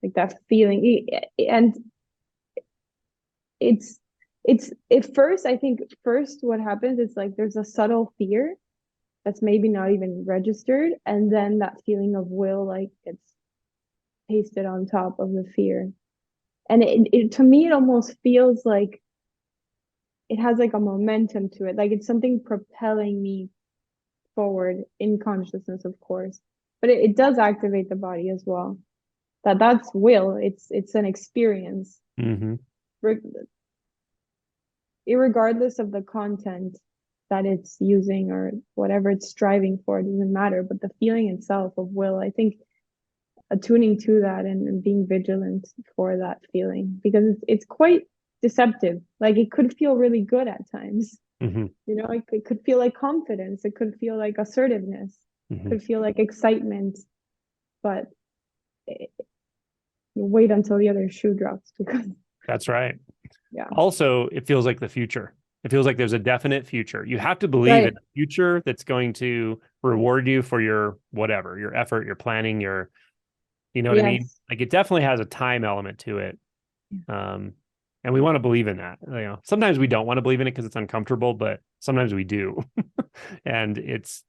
Like that feeling, and it's at first, I think first what happens is like there's a subtle fear that's maybe not even registered, and then that feeling of will like gets pasted on top of the fear. And it to me it almost feels like it has like a momentum to it, like it's something propelling me forward in consciousness, of course, but it does activate the body as well. That's will. It's an experience. Mm-hmm. Irregardless of the content that it's using or whatever it's striving for, it doesn't matter. But the feeling itself of will, I think attuning to that and being vigilant for that feeling, because it's quite deceptive. Like it could feel really good at times. Mm-hmm. It could feel like confidence. It could feel like assertiveness. Mm-hmm. It could feel like excitement. But you wait until the other shoe drops because That's right. yeah. Also, it feels like the future. It feels like there's a definite future. You have to believe in a future that's going to reward you for your whatever, your effort, your planning, you know what I mean? Like it definitely has a time element to it. And we want to believe in that. Sometimes we don't want to believe in it because it's uncomfortable, but sometimes we do. And it's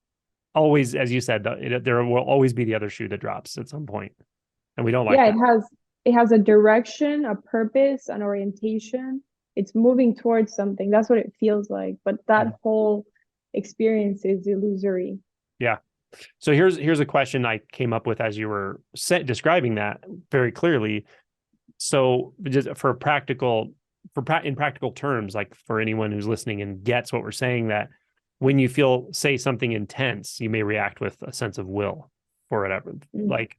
always, as you said, there will always be the other shoe that drops at some point. And we don't like that. It has a direction, a purpose, an orientation. It's moving towards something. That's what it feels like. But that whole experience is illusory. Yeah. So here's a question I came up with as you were describing that very clearly. So just in practical terms, like for anyone who's listening and gets what we're saying, that when you say something intense, you may react with a sense of will for whatever. Like,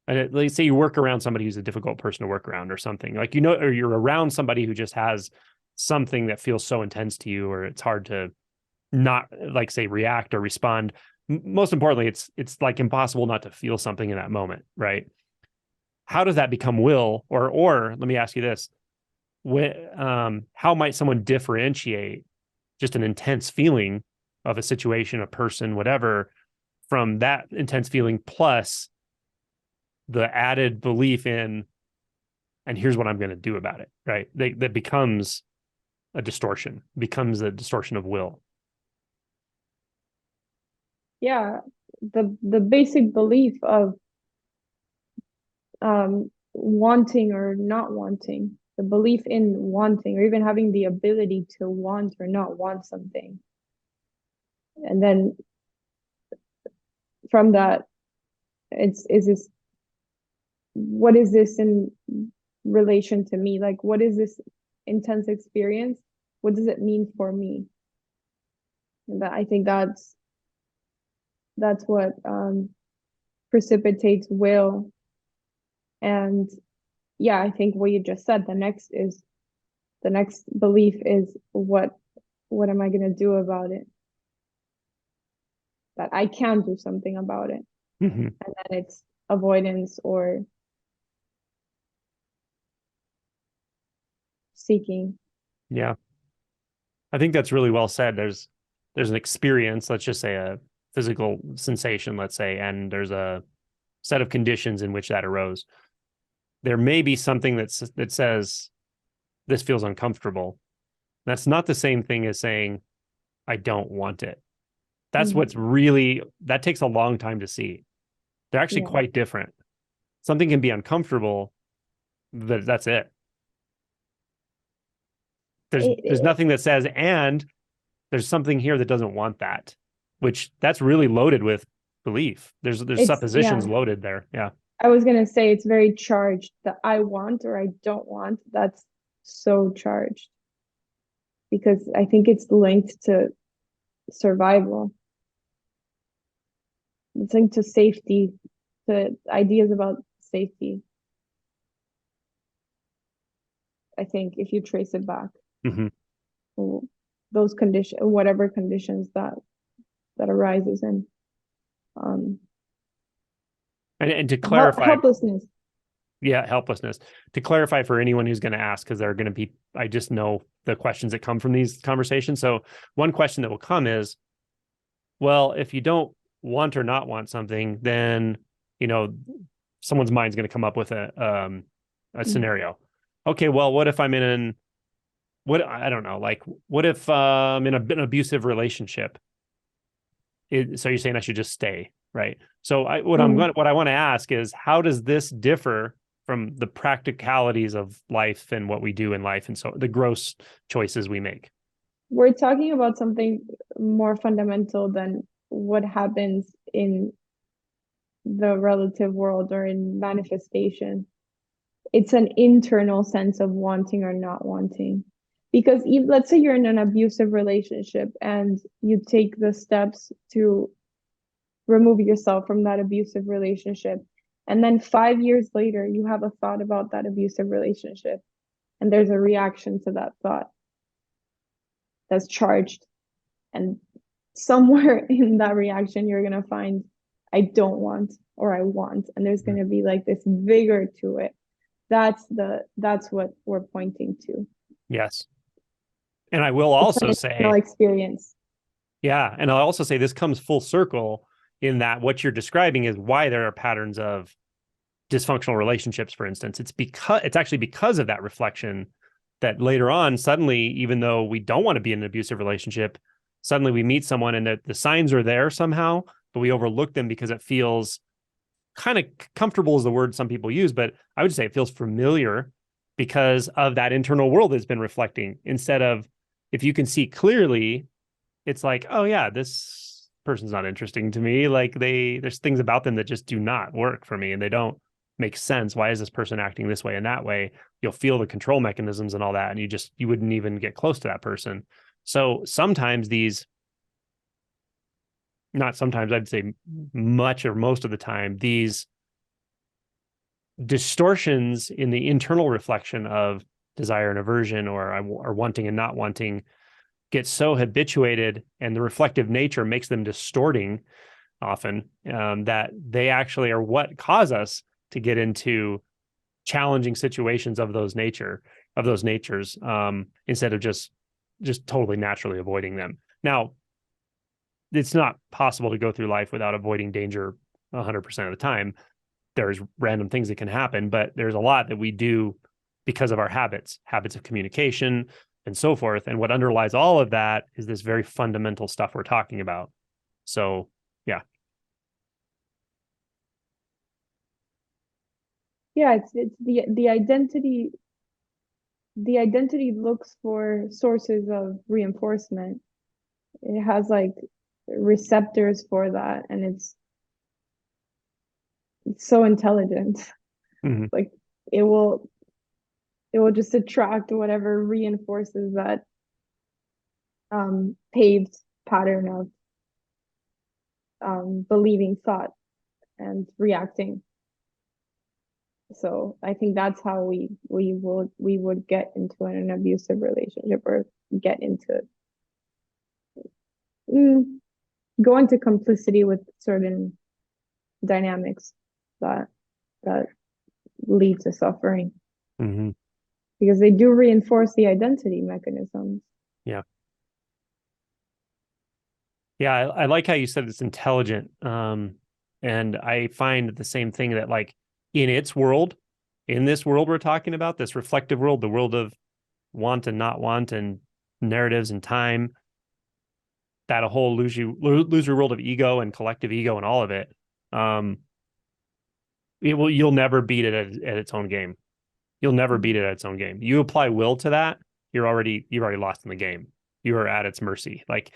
and let's say you work around somebody who's a difficult person to work around or something, like, or you're around somebody who just has something that feels so intense to you, or it's hard to not like say react or respond. Most importantly, it's like impossible not to feel something in that moment, right? How does that become will? Or let me ask you this: how might someone differentiate just an intense feeling of a situation, a person, whatever, from that intense feeling plus the added belief in, and here's what I'm going to do about it, right? That becomes a distortion, of will. Yeah, the basic belief of wanting or not wanting, the belief in wanting, or even having the ability to want or not want something. And then from that, is this, what is this in relation to me? Like, what is this intense experience? What does it mean for me? And that, I think that's what precipitates will. And yeah, I think what you just said, the next belief is what am I going to do about it? That I can do something about it. Mm-hmm. And then it's avoidance or seeking. Yeah. I think that's really well said. There's an experience, let's just say a physical sensation, let's say, and there's a set of conditions in which that arose. There may be something that says this feels uncomfortable. That's not the same thing as saying I don't want it. That's what's really, that takes a long time to see. They're actually quite different. Something can be uncomfortable, but that's it. There's nothing that says, and there's something here that doesn't want that, which that's really loaded with belief. There's suppositions loaded there. Yeah. I was going to say it's very charged. That I want or I don't want, that's so charged. Because I think it's linked to survival. It's linked to safety, to ideas about safety. I think if you trace it back. Those conditions, whatever conditions that arises in. And to clarify, helplessness. Yeah, helplessness. To clarify for anyone who's going to ask, because they're going to be, I just know the questions that come from these conversations. So one question that will come is, well, if you don't want or not want something, then, someone's mind's going to come up with a scenario. Okay, well, what if I'm I don't know, like, what if in an abusive relationship? So you're saying I should just stay, right? So what I want to ask is, how does this differ from the practicalities of life and what we do in life, and so the gross choices we make? We're talking about something more fundamental than what happens in the relative world or in manifestation. It's an internal sense of wanting or not wanting. Because let's say you're in an abusive relationship and you take the steps to remove yourself from that abusive relationship. And then 5 years later, you have a thought about that abusive relationship. And there's a reaction to that thought that's charged. And somewhere in that reaction, you're going to find, I don't want, or I want. And there's going to be like this vigor to it. That's what we're pointing to. Yes. And I will also say, experience. Yeah. And I'll also say this comes full circle in that what you're describing is why there are patterns of dysfunctional relationships, for instance. It's actually because of that reflection that later on, suddenly, even though we don't want to be in an abusive relationship, suddenly we meet someone and the signs are there somehow, but we overlook them because it feels kind of comfortable is the word some people use, but I would say it feels familiar because of that internal world that's been reflecting, instead of, if you can see clearly, it's like, oh yeah, this person's not interesting to me. Like there's things about them that just do not work for me and they don't make sense. Why is this person acting this way and that way? You'll feel the control mechanisms and all that, and you wouldn't even get close to that person. So sometimes not sometimes, I'd say much or most of the time, these distortions in the internal reflection of desire and aversion, or wanting and not wanting, get so habituated, and the reflective nature makes them distorting often, that they actually are what cause us to get into challenging situations of those nature. of those natures, instead of just totally naturally avoiding them. Now, it's not possible to go through life without avoiding danger 100% of the time. There's random things that can happen, but there's a lot that we do because of our habits of communication and so forth. And what underlies all of that is this very fundamental stuff we're talking about. So, yeah. Yeah, it's the identity. The identity looks for sources of reinforcement. It has like receptors for that, and it's so intelligent. Mm-hmm. Like it will just attract whatever reinforces that paved pattern of believing thought and reacting. So I think that's how we would get into an abusive relationship, or get into go into complicity with certain dynamics that that lead to suffering. Mm-hmm. Because they do reinforce the identity mechanisms. Yeah. Yeah, I like how you said it's intelligent. And I find the same thing, that like in its world, in this world we're talking about, this reflective world, the world of want and not want and narratives and time, that a whole illusory world of ego and collective ego and all of it, you'll never beat it at its own game. You'll never beat it at its own game. You apply will to that, you've already lost in the game. You are at its mercy. Like,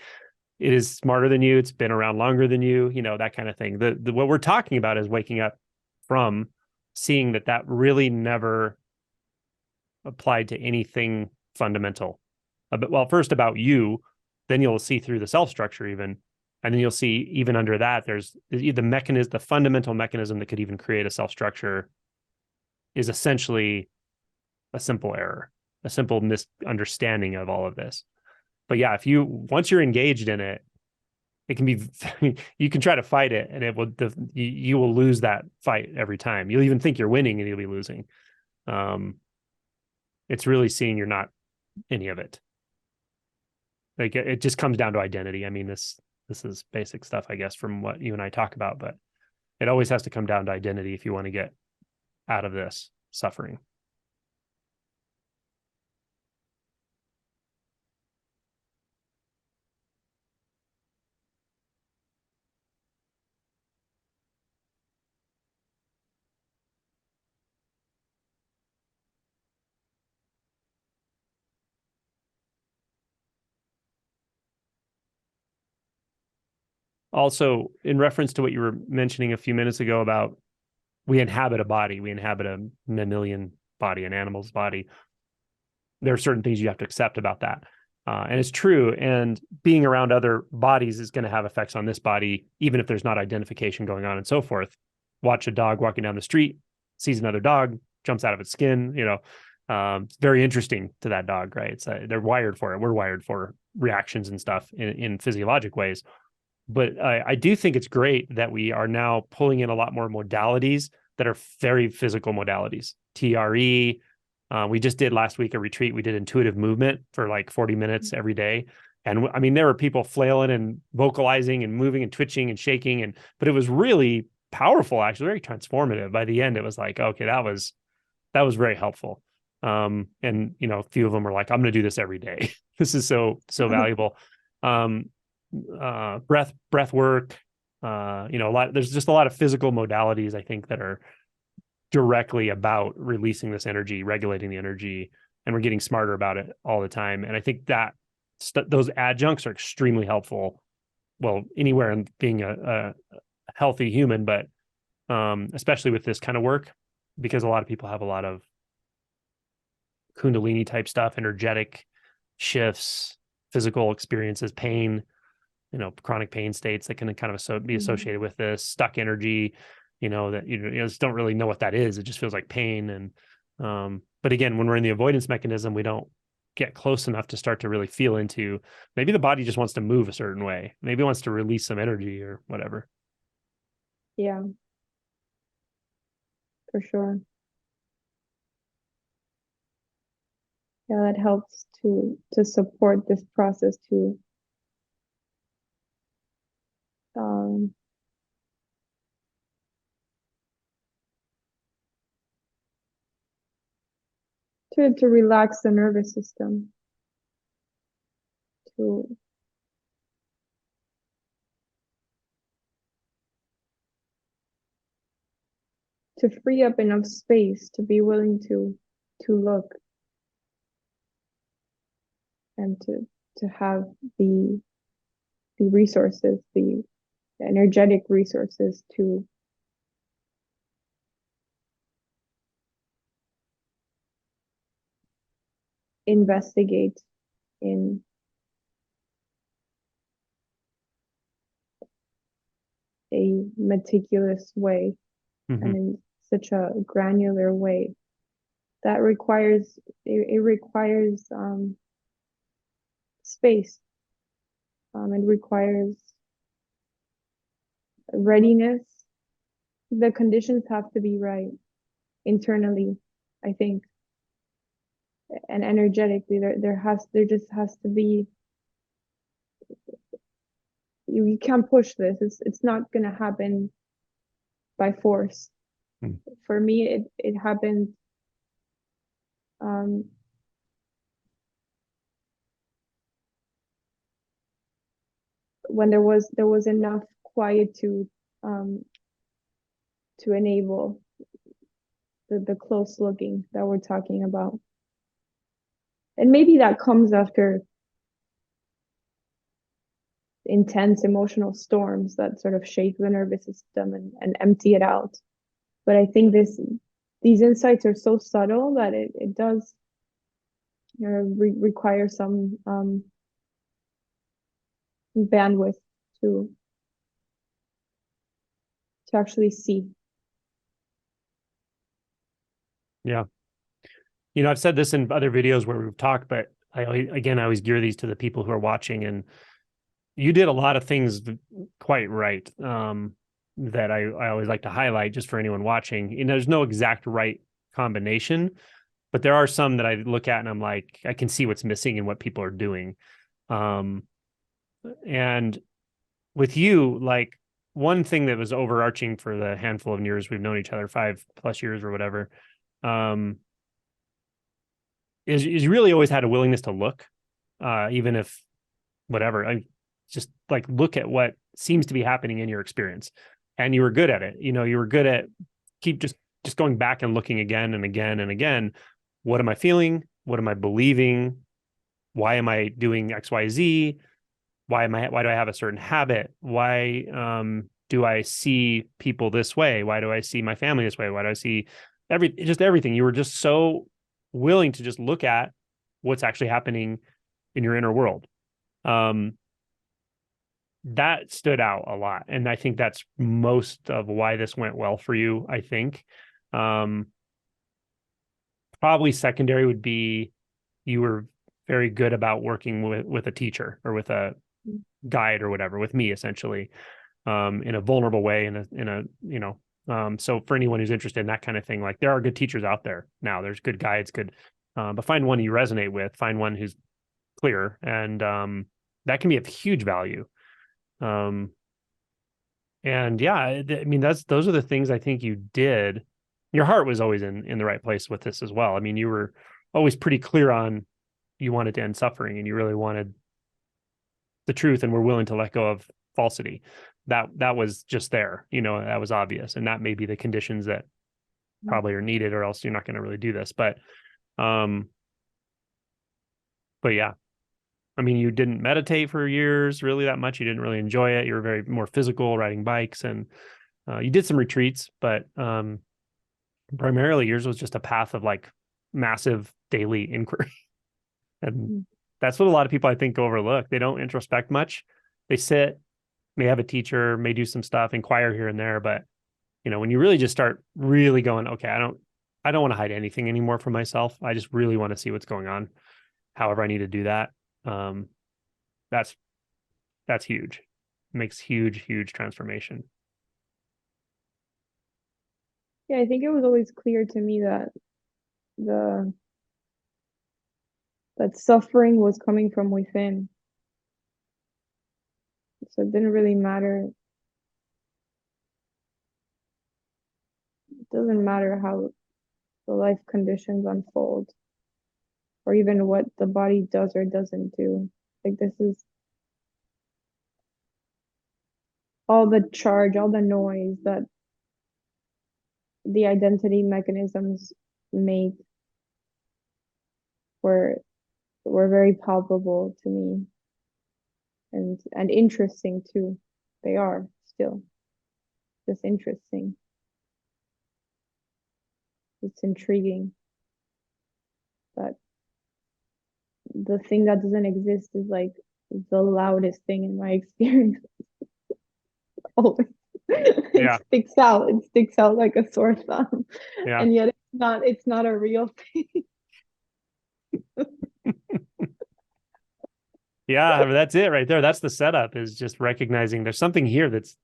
it is smarter than you. It's been around longer than you, that kind of thing. What we're talking about is waking up from seeing that really never applied to anything fundamental. Well, first about you, then you'll see through the self structure even, and then you'll see even under that, there's the fundamental mechanism that could even create a self structure is essentially a simple error, a simple misunderstanding of all of this. But yeah, once you're engaged in it, it can be, you can try to fight it, and you will lose that fight every time. You'll even think you're winning and you'll be losing. It's really seeing you're not any of it. Like, it just comes down to identity. I mean, this is basic stuff, I guess, from what you and I talk about, but it always has to come down to identity if you want to get out of this suffering. Also, in reference to what you were mentioning a few minutes ago about we inhabit a body, we inhabit a mammalian body, an animal's body. There are certain things you have to accept about that. And it's true. And being around other bodies is going to have effects on this body, even if there's not identification going on and so forth. Watch a dog walking down the street, sees another dog, jumps out of its skin. It's very interesting to that dog, right? They're wired for it. We're wired for reactions and stuff in physiologic ways. But I do think it's great that we are now pulling in a lot more modalities that are very physical modalities. TRE. We just did last week a retreat. We did intuitive movement for like 40 minutes every day. And I mean, there were people flailing and vocalizing and moving and twitching and shaking. But it was really powerful, actually, very transformative. By the end, it was like, okay, that was very helpful. And, a few of them were like, I'm going to do this every day. This is so valuable. Breath work, there's just a lot of physical modalities, I think, that are directly about releasing this energy, regulating the energy, and we're getting smarter about it all the time. And I think that those adjuncts are extremely helpful. Well, anywhere in being a healthy human, but especially with this kind of work, because a lot of people have a lot of Kundalini type stuff, energetic shifts, physical experiences, pain, chronic pain states that can kind of be associated with this stuck energy, that you just don't really know what that is. It just feels like pain. And but again, when we're in the avoidance mechanism, we don't get close enough to start to really feel into, maybe the body just wants to move a certain way. Maybe it wants to release some energy or whatever. Yeah, for sure. Yeah, that helps to support this process um, to relax the nervous system, to free up enough space to be willing to look and to have the resources, the energetic resources to investigate in a meticulous way and in such a granular way. That requires it requires space. It requires readiness. The conditions have to be right internally, I think, and energetically. There just has to be. You can't push this. It's not gonna happen by force. For me, it happened when there was enough quietude to enable the close looking that we're talking about. And maybe that comes after intense emotional storms that sort of shake the nervous system and empty it out. But I think these insights are so subtle that it does require some bandwidth to actually see. Yeah. You know, I've said this in other videos where we've talked, but I always gear these to the people who are watching, and you did a lot of things quite right. That I always like to highlight just for anyone watching. You know, there's no exact right combination, but there are some that I look at and I'm like, I can see what's missing in what people are doing. And with you, like, one thing that was overarching for the handful of years we've known each other, 5+ years or whatever, is you really always had a willingness to look, even if whatever, I just like look at what seems to be happening in your experience, and you were good at it. You know, you were good at keep just going back and looking again and again and again. What am I feeling? What am I believing? Why am I doing XYZ? Why do I have a certain habit? Why do I see people this way? Why do I see my family this way? Why do I see everything? You were just so willing to just look at what's actually happening in your inner world. That stood out a lot. And I think that's most of why this went well for you, I think. Probably secondary would be you were very good about working with a teacher or with a guide or whatever, with me essentially, in a vulnerable way, so for anyone who's interested in that kind of thing, like, there are good teachers out there now. There's good guides, but find one you resonate with, find one who's clear, and that can be of huge value. And yeah, I mean, those are the things I think you did. Your heart was always in the right place with this as well. I mean, you were always pretty clear on you wanted to end suffering and you really wanted the truth and were willing to let go of falsity. That was just there, that was obvious. And that may be the conditions that probably are needed, or else you're not going to really do this. But yeah, I mean, you didn't meditate for years really that much. You didn't really enjoy it. You were very more physical, riding bikes, and you did some retreats, but primarily yours was just a path of like massive daily inquiry. And that's what a lot of people I think overlook. They don't introspect much. They sit, may have a teacher, may do some stuff, inquire here and there. But, when you really just start really going, okay, I don't want to hide anything anymore from myself. I just really want to see what's going on. However I need to do that. That's huge. It makes huge transformation. Yeah, I think it was always clear to me that the that suffering was coming from within. So it didn't really matter. It doesn't matter how the life conditions unfold, or even what the body does or doesn't do. Like, this is all the charge, all the noise that the identity mechanisms make were very palpable to me, and interesting too. They are still just interesting. It's intriguing that the thing that doesn't exist is like the loudest thing in my experience. Always. Yeah. It sticks out like a sore thumb. Yeah. And yet it's not a real thing. Yeah, that's it right there. That's the setup, is just recognizing there's something here that's,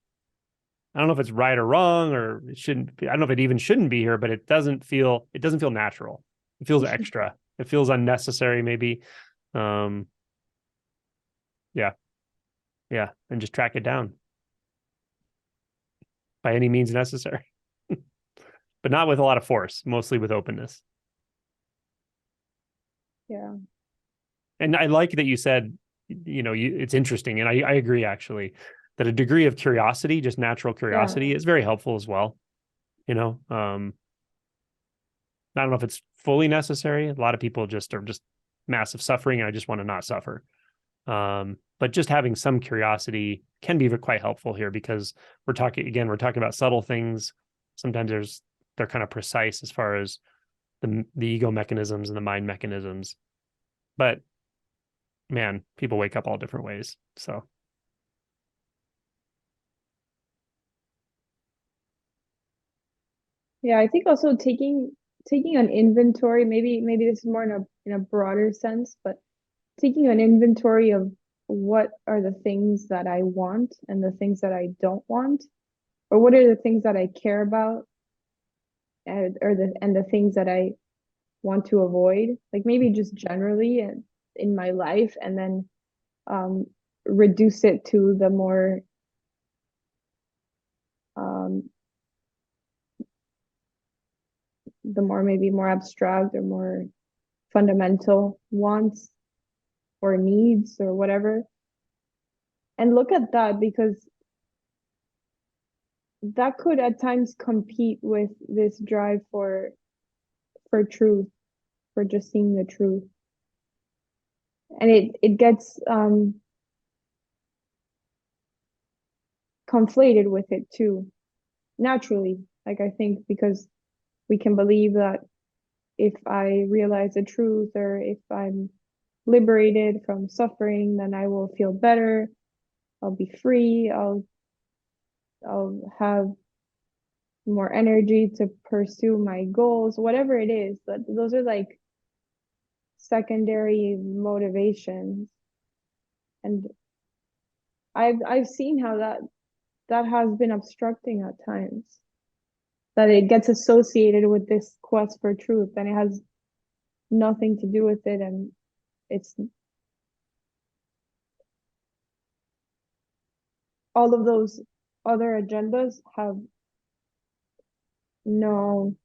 I don't know if it's right or wrong, or it shouldn't be. I don't know if it even shouldn't be here, but it doesn't feel natural. It feels extra. It feels unnecessary, maybe. Um, yeah. Yeah. And just track it down by any means necessary, but not with a lot of force, mostly with openness. Yeah. And I like that you said, it's interesting. And I agree, actually, that a degree of curiosity, just natural curiosity, Yeah. is very helpful as well. I don't know if it's fully necessary. A lot of people just are just massive suffering, and I just want to not suffer. But just having some curiosity can be quite helpful here, because we're talking about subtle things. Sometimes they're kind of precise as far as the ego mechanisms and the mind mechanisms. But man, people wake up all different ways. So Yeah, I think also taking an inventory, maybe this is more in a broader sense, but taking an inventory of what are the things that I want and the things that I don't want, or what are the things that I care about, and the things that I want to avoid, like maybe just generally in my life, and then um, reduce it to um, the more maybe more abstract or more fundamental wants or needs or whatever, and look at that, because that could at times compete with this drive for truth, for just seeing the truth, and it gets conflated with it too, naturally. Like, I think because we can believe that if I realize the truth, or if I'm liberated from suffering, then I will feel better, I'll be free, I'll have more energy to pursue my goals, whatever it is. But those are like secondary motivations, and I've seen how that has been obstructing at times, that it gets associated with this quest for truth, and it has nothing to do with it, and it's all of those other agendas have no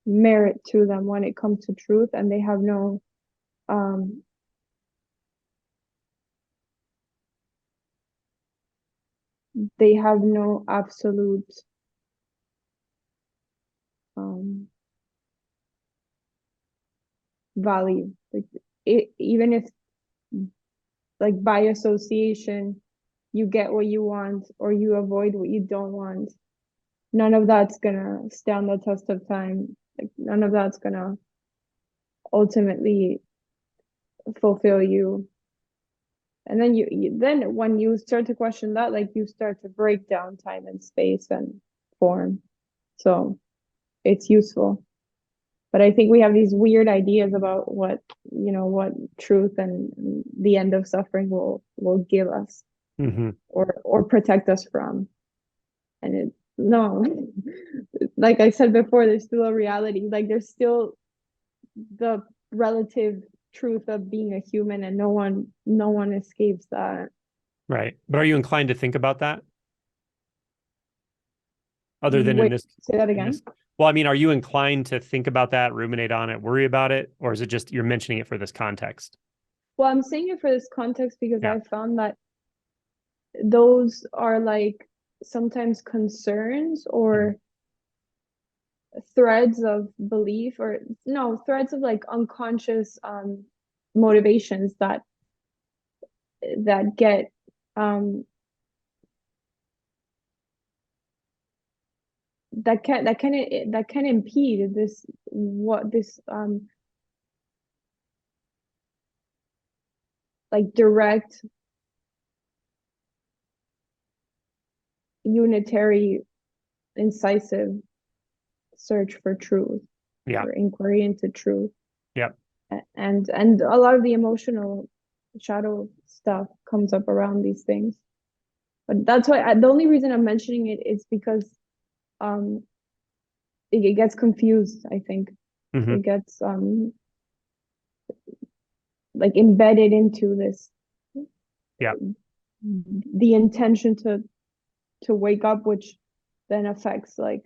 merit to them when it comes to truth, and they have no um absolute um value. Like, even if, like, by association, you get what you want or you avoid what you don't want, none of that's gonna stand the test of time. Like, none of that's gonna ultimately fulfill you. And then then when you start to question that, like, you start to break down time and space and form. So it's useful. But I think we have these weird ideas about what truth and the end of suffering will give us, mhm. or protect us from. And no, like I said before, there's still a reality. Like, there's still the relative truth of being a human, and no one escapes that. Right. But are you inclined to think about that? Other than Wait, say that in this, again. well, I mean, are you inclined to think about that, ruminate on it, worry about it, or is it just you're mentioning it for this context? Well, I'm saying it for this context because Yeah. I found that those are like sometimes concerns Mhm. or threads of belief, or no, threads of like unconscious motivations that get um that can impede this like direct unitary incisive search for truth Yeah. or inquiry into truth. Yeah. And a lot of the emotional shadow stuff comes up around these things. But that's why the only reason I'm mentioning it is because um it gets confused, I think. Hmm. It gets like embedded into this, Yeah. the intention to wake up, which then affects like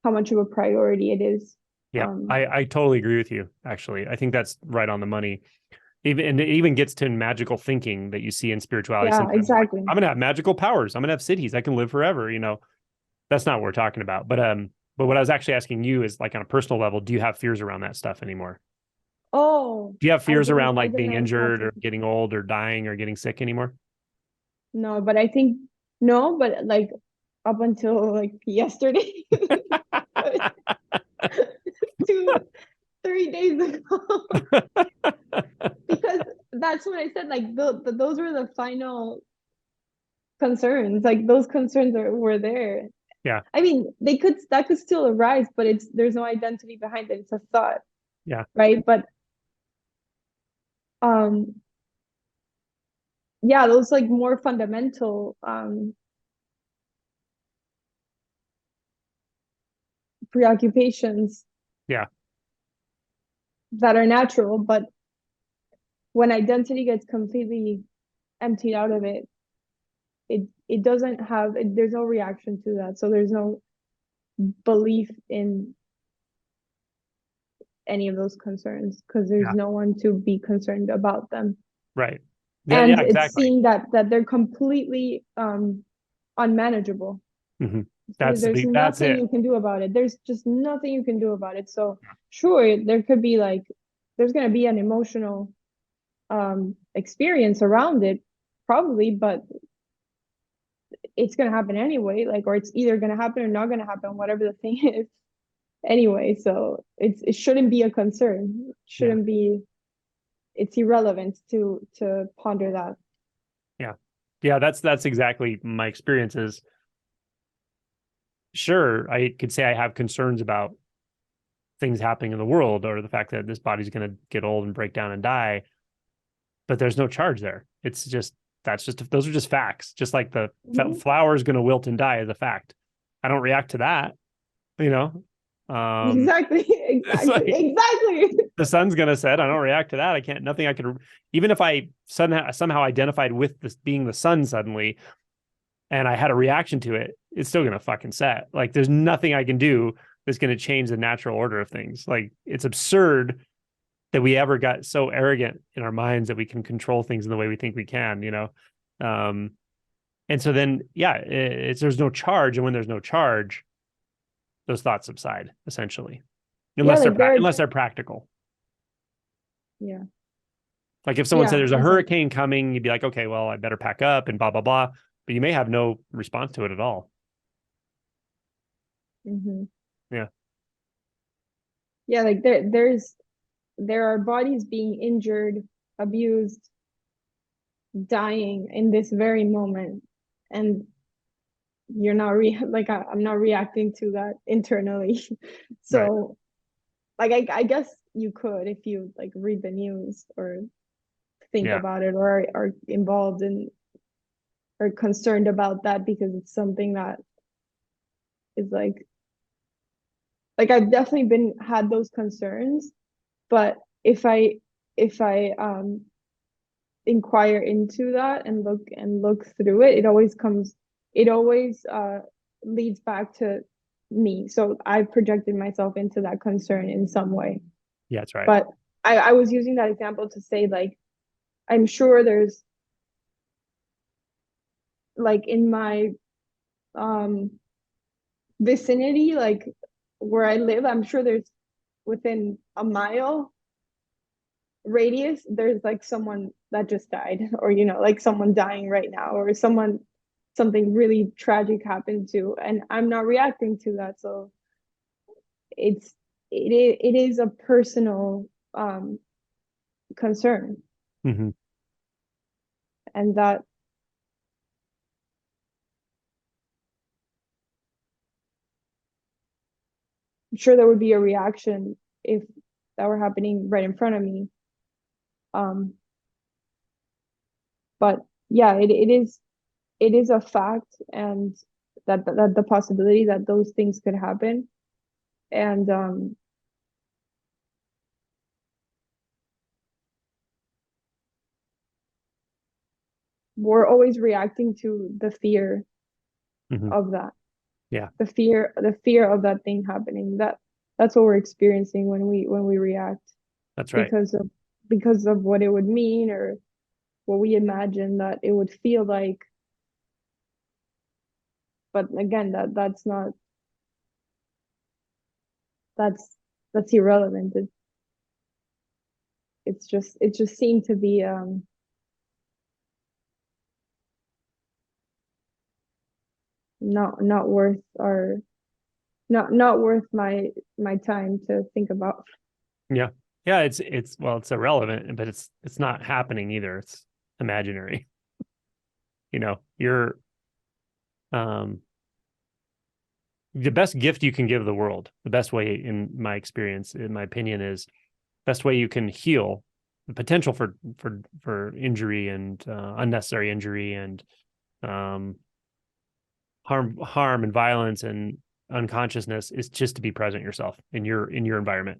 how much of a priority it is. Yeah. um I totally agree with you, actually. I think that's right on the money. Even and it even gets to magical thinking that you see in spirituality. yeah, Sometimes like, exactly. I'm gonna have magical powers. I'm gonna have cities. I can live forever. That's not what we're talking about. But what I was actually asking you is like on a personal level, do you have fears around that stuff anymore? Oh, Do you have fears around as like in being a injured or natural. getting old or dying or getting sick anymore? No, but I think no, but like up until like yesterday, 2 3 days ago, because that's what I said. Like those were the final concerns. Like those concerns were there. Yeah. I mean, that could still arise, but there's no identity behind it. It's a thought, Yeah. right? But um, yeah, those like more fundamental preoccupations Yeah. that are natural, but when identity gets completely emptied out of it, it doesn't have there's no reaction to that. So there's no belief in any of those concerns because there's Yeah. no one to be concerned about them. Right. Yeah. And Yeah. it's Exactly. seen that they're completely unmanageable. Hmm. There's That's nothing it. you can do about it. There's just nothing you can do about it. So sure, there could be like there's going to be an emotional experience around it probably, but it's going to happen anyway, like, or it's either going to happen or not going to happen, whatever the thing is anyway. So it shouldn't be a concern. It Yeah. shouldn't be. It's irrelevant to ponder that. Yeah. Yeah. That's exactly my experience is sure, I could say I have concerns about things happening in the world or the fact that this body's going to get old and break down and die, but there's no charge there. It's just those are just facts. Just like the Mhm. flower is going to wilt and die is a fact. I don't react to that, you know. Um, Exactly, it's exactly, like exactly. the sun's going to set. I don't react to that. I can't. Nothing I could. Even if I somehow identified with this being the sun suddenly, and I had a reaction to it, it's still going to fucking set. Like there's nothing I can do that's going to change the natural order of things. Like it's absurd that we ever got so arrogant in our minds that we can control things in the way we think we can. Um, and so then, yeah, there's no charge. And when there's no charge, those thoughts subside essentially, Yeah, like unless they're practical. yeah, Like if someone said yeah, there's a exactly. hurricane coming, you'd be like, okay, well, I better pack up and blah, blah, blah. But you may have no response to it at all. Hmm. Yeah. Yeah, like there are bodies being injured, abused, dying in this very moment, and you're not like I'm not reacting to that internally. Right. So like I guess you could if you like read the news or think Yeah. about it or are involved in or concerned about that because it's something that is like Like I've definitely had those concerns, but if I inquire into that and look through it, it always leads back to me. So I projected myself into that concern in some way. Yeah, that's right. But I was using that example to say, like, I'm sure there's, like, in my um vicinity, like where I live, I'm sure there's, within a mile radius, there's like someone that just died, or like someone dying right now, or something really tragic happened to, and I'm not reacting to that. So it's it is a personal concern, Mm-hmm. and that I'm sure there would be a reaction if that were happening right in front of me. um but yeah, it is a fact, and that the possibility that those things could happen. And we're always reacting to the fear Mm-hmm. of that, Yeah, the fear of that thing happening. That's what we're experiencing when we react, that's right. because of what it would mean, or what we imagine that it would feel like. But again, that's not, that's irrelevant. It just seemed to be not worth our, not worth my time to think about. Yeah. Yeah, it's well, it's irrelevant, but it's not happening either. It's imaginary. You're um the best gift you can give the world, the best way, in my experience, in my opinion, is best way you can heal the potential for injury and unnecessary injury and um harm and violence and unconsciousness is just to be present yourself in your environment.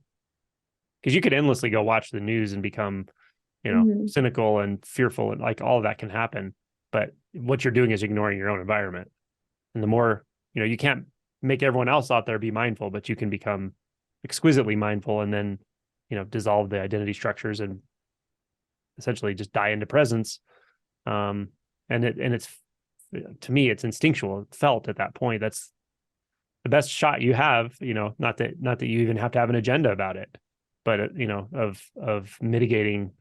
Because you could endlessly go watch the news and become, Hmm. cynical and fearful, and like all of that can happen. But what you're doing is ignoring your own environment. And the more, you can't make everyone else out there be mindful, but you can become exquisitely mindful and then, dissolve the identity structures and essentially just die into presence. Um, and it's, to me, it's instinctual, it's felt at that point. That's the best shot you have, not that you even have to have an agenda about it, but of mitigating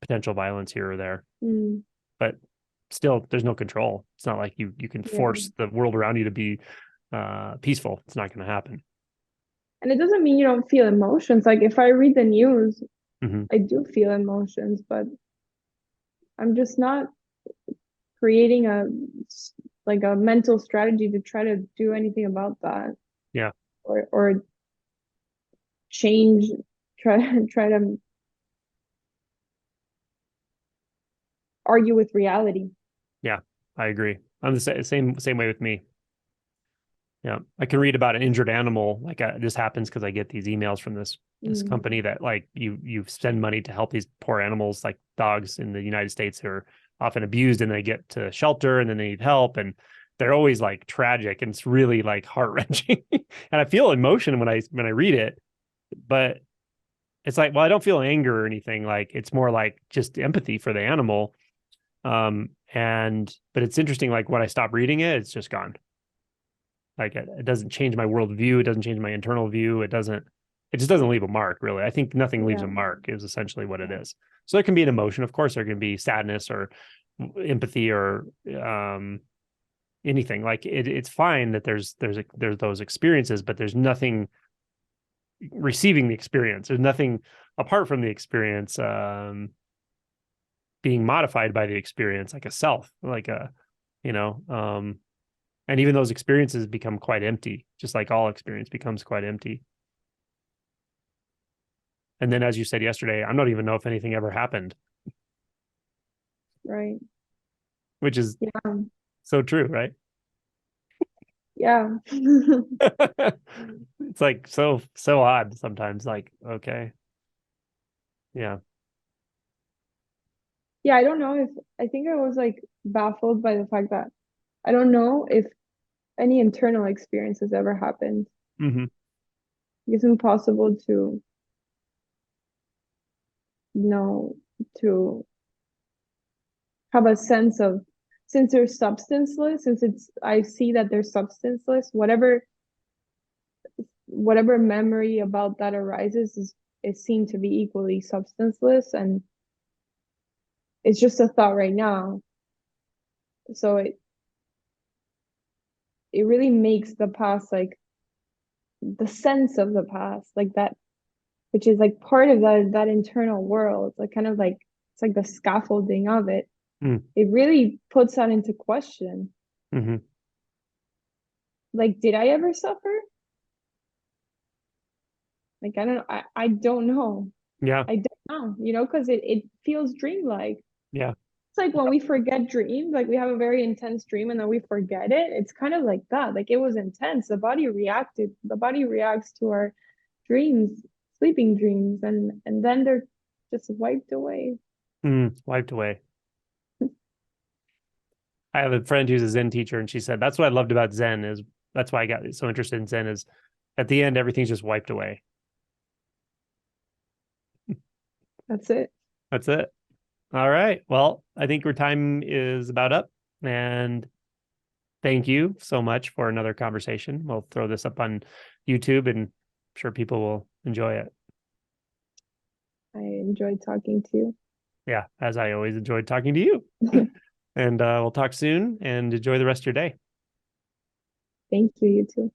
potential violence here or there. Mm, But still, there's no control. It's not like you can yeah. force the world around you to be peaceful. It's not going to happen. And it doesn't mean you don't feel emotions. Like if I read the news, Mm-hmm. I do feel emotions, but I'm just not creating like a mental strategy to try to do anything about that, Yeah, or change, try to argue with reality. yeah, I agree. I'm the same way with me. Yeah, I can read about an injured animal. Like this happens because I get these emails from this Mm, company that, like, you spend money to help these poor animals, like dogs in the United States, who are often abused, and they get to shelter and then they need help, and they're always like tragic, and it's really like heart wrenching. And I feel emotion when I read it, but it's like, well, I don't feel anger or anything. Like it's more like just empathy for the animal. But it's interesting. Like when I stop reading it, it's just gone. Like it doesn't change my worldview. It doesn't change my internal view. It just doesn't leave a mark, really. I think nothing leaves a yeah. mark is essentially what it is. So there can be an emotion. Of course, there can be sadness or empathy or anything. Like it's fine that there's those experiences, but there's nothing receiving the experience. There's nothing apart from the experience being modified by the experience, like a self, like a, you know, um, and even those experiences become quite empty, just like all experience becomes quite empty. And then, as you said yesterday, I don't even know if anything ever happened, Right. which is Yeah. so true, right? Yeah. It's like so odd sometimes. Like, okay. Yeah. Yeah, I don't know if I think I was like baffled by the fact that I don't know if any internal experience has ever happened. Hmm. It's impossible to know, to have a sense of, since they're substanceless, since it's I see that they're substanceless, whatever memory about that arises is seen to be equally substanceless, and it's just a thought right now. So it really makes the past like the sense of the past, like that, which is like part of that internal world, like kind of like it's like the scaffolding of it. Mm. It really puts that into question. Hmm. Like, did I ever suffer? Like, I don't know. Yeah. I don't know, because it feels dreamlike. Yeah. It's like when we forget dreams, like we have a very intense dream and then we forget it. It's kind of like that. Like it was intense. The body reacts to our dreams, sleeping dreams, and then they're just wiped away. Wiped away. I have a friend who's a Zen teacher, and she said that's what I loved about Zen is that's why I got so interested in Zen is at the end everything's just wiped away. That's it. That's it. All right. Well, I think our time is about up, and thank you so much for another conversation. We'll throw this up on YouTube, and I'm sure people will enjoy it. I enjoyed talking to Yeah, as I always enjoyed talking to you. you. And we'll talk soon and enjoy the rest of your day. Thank you, you too.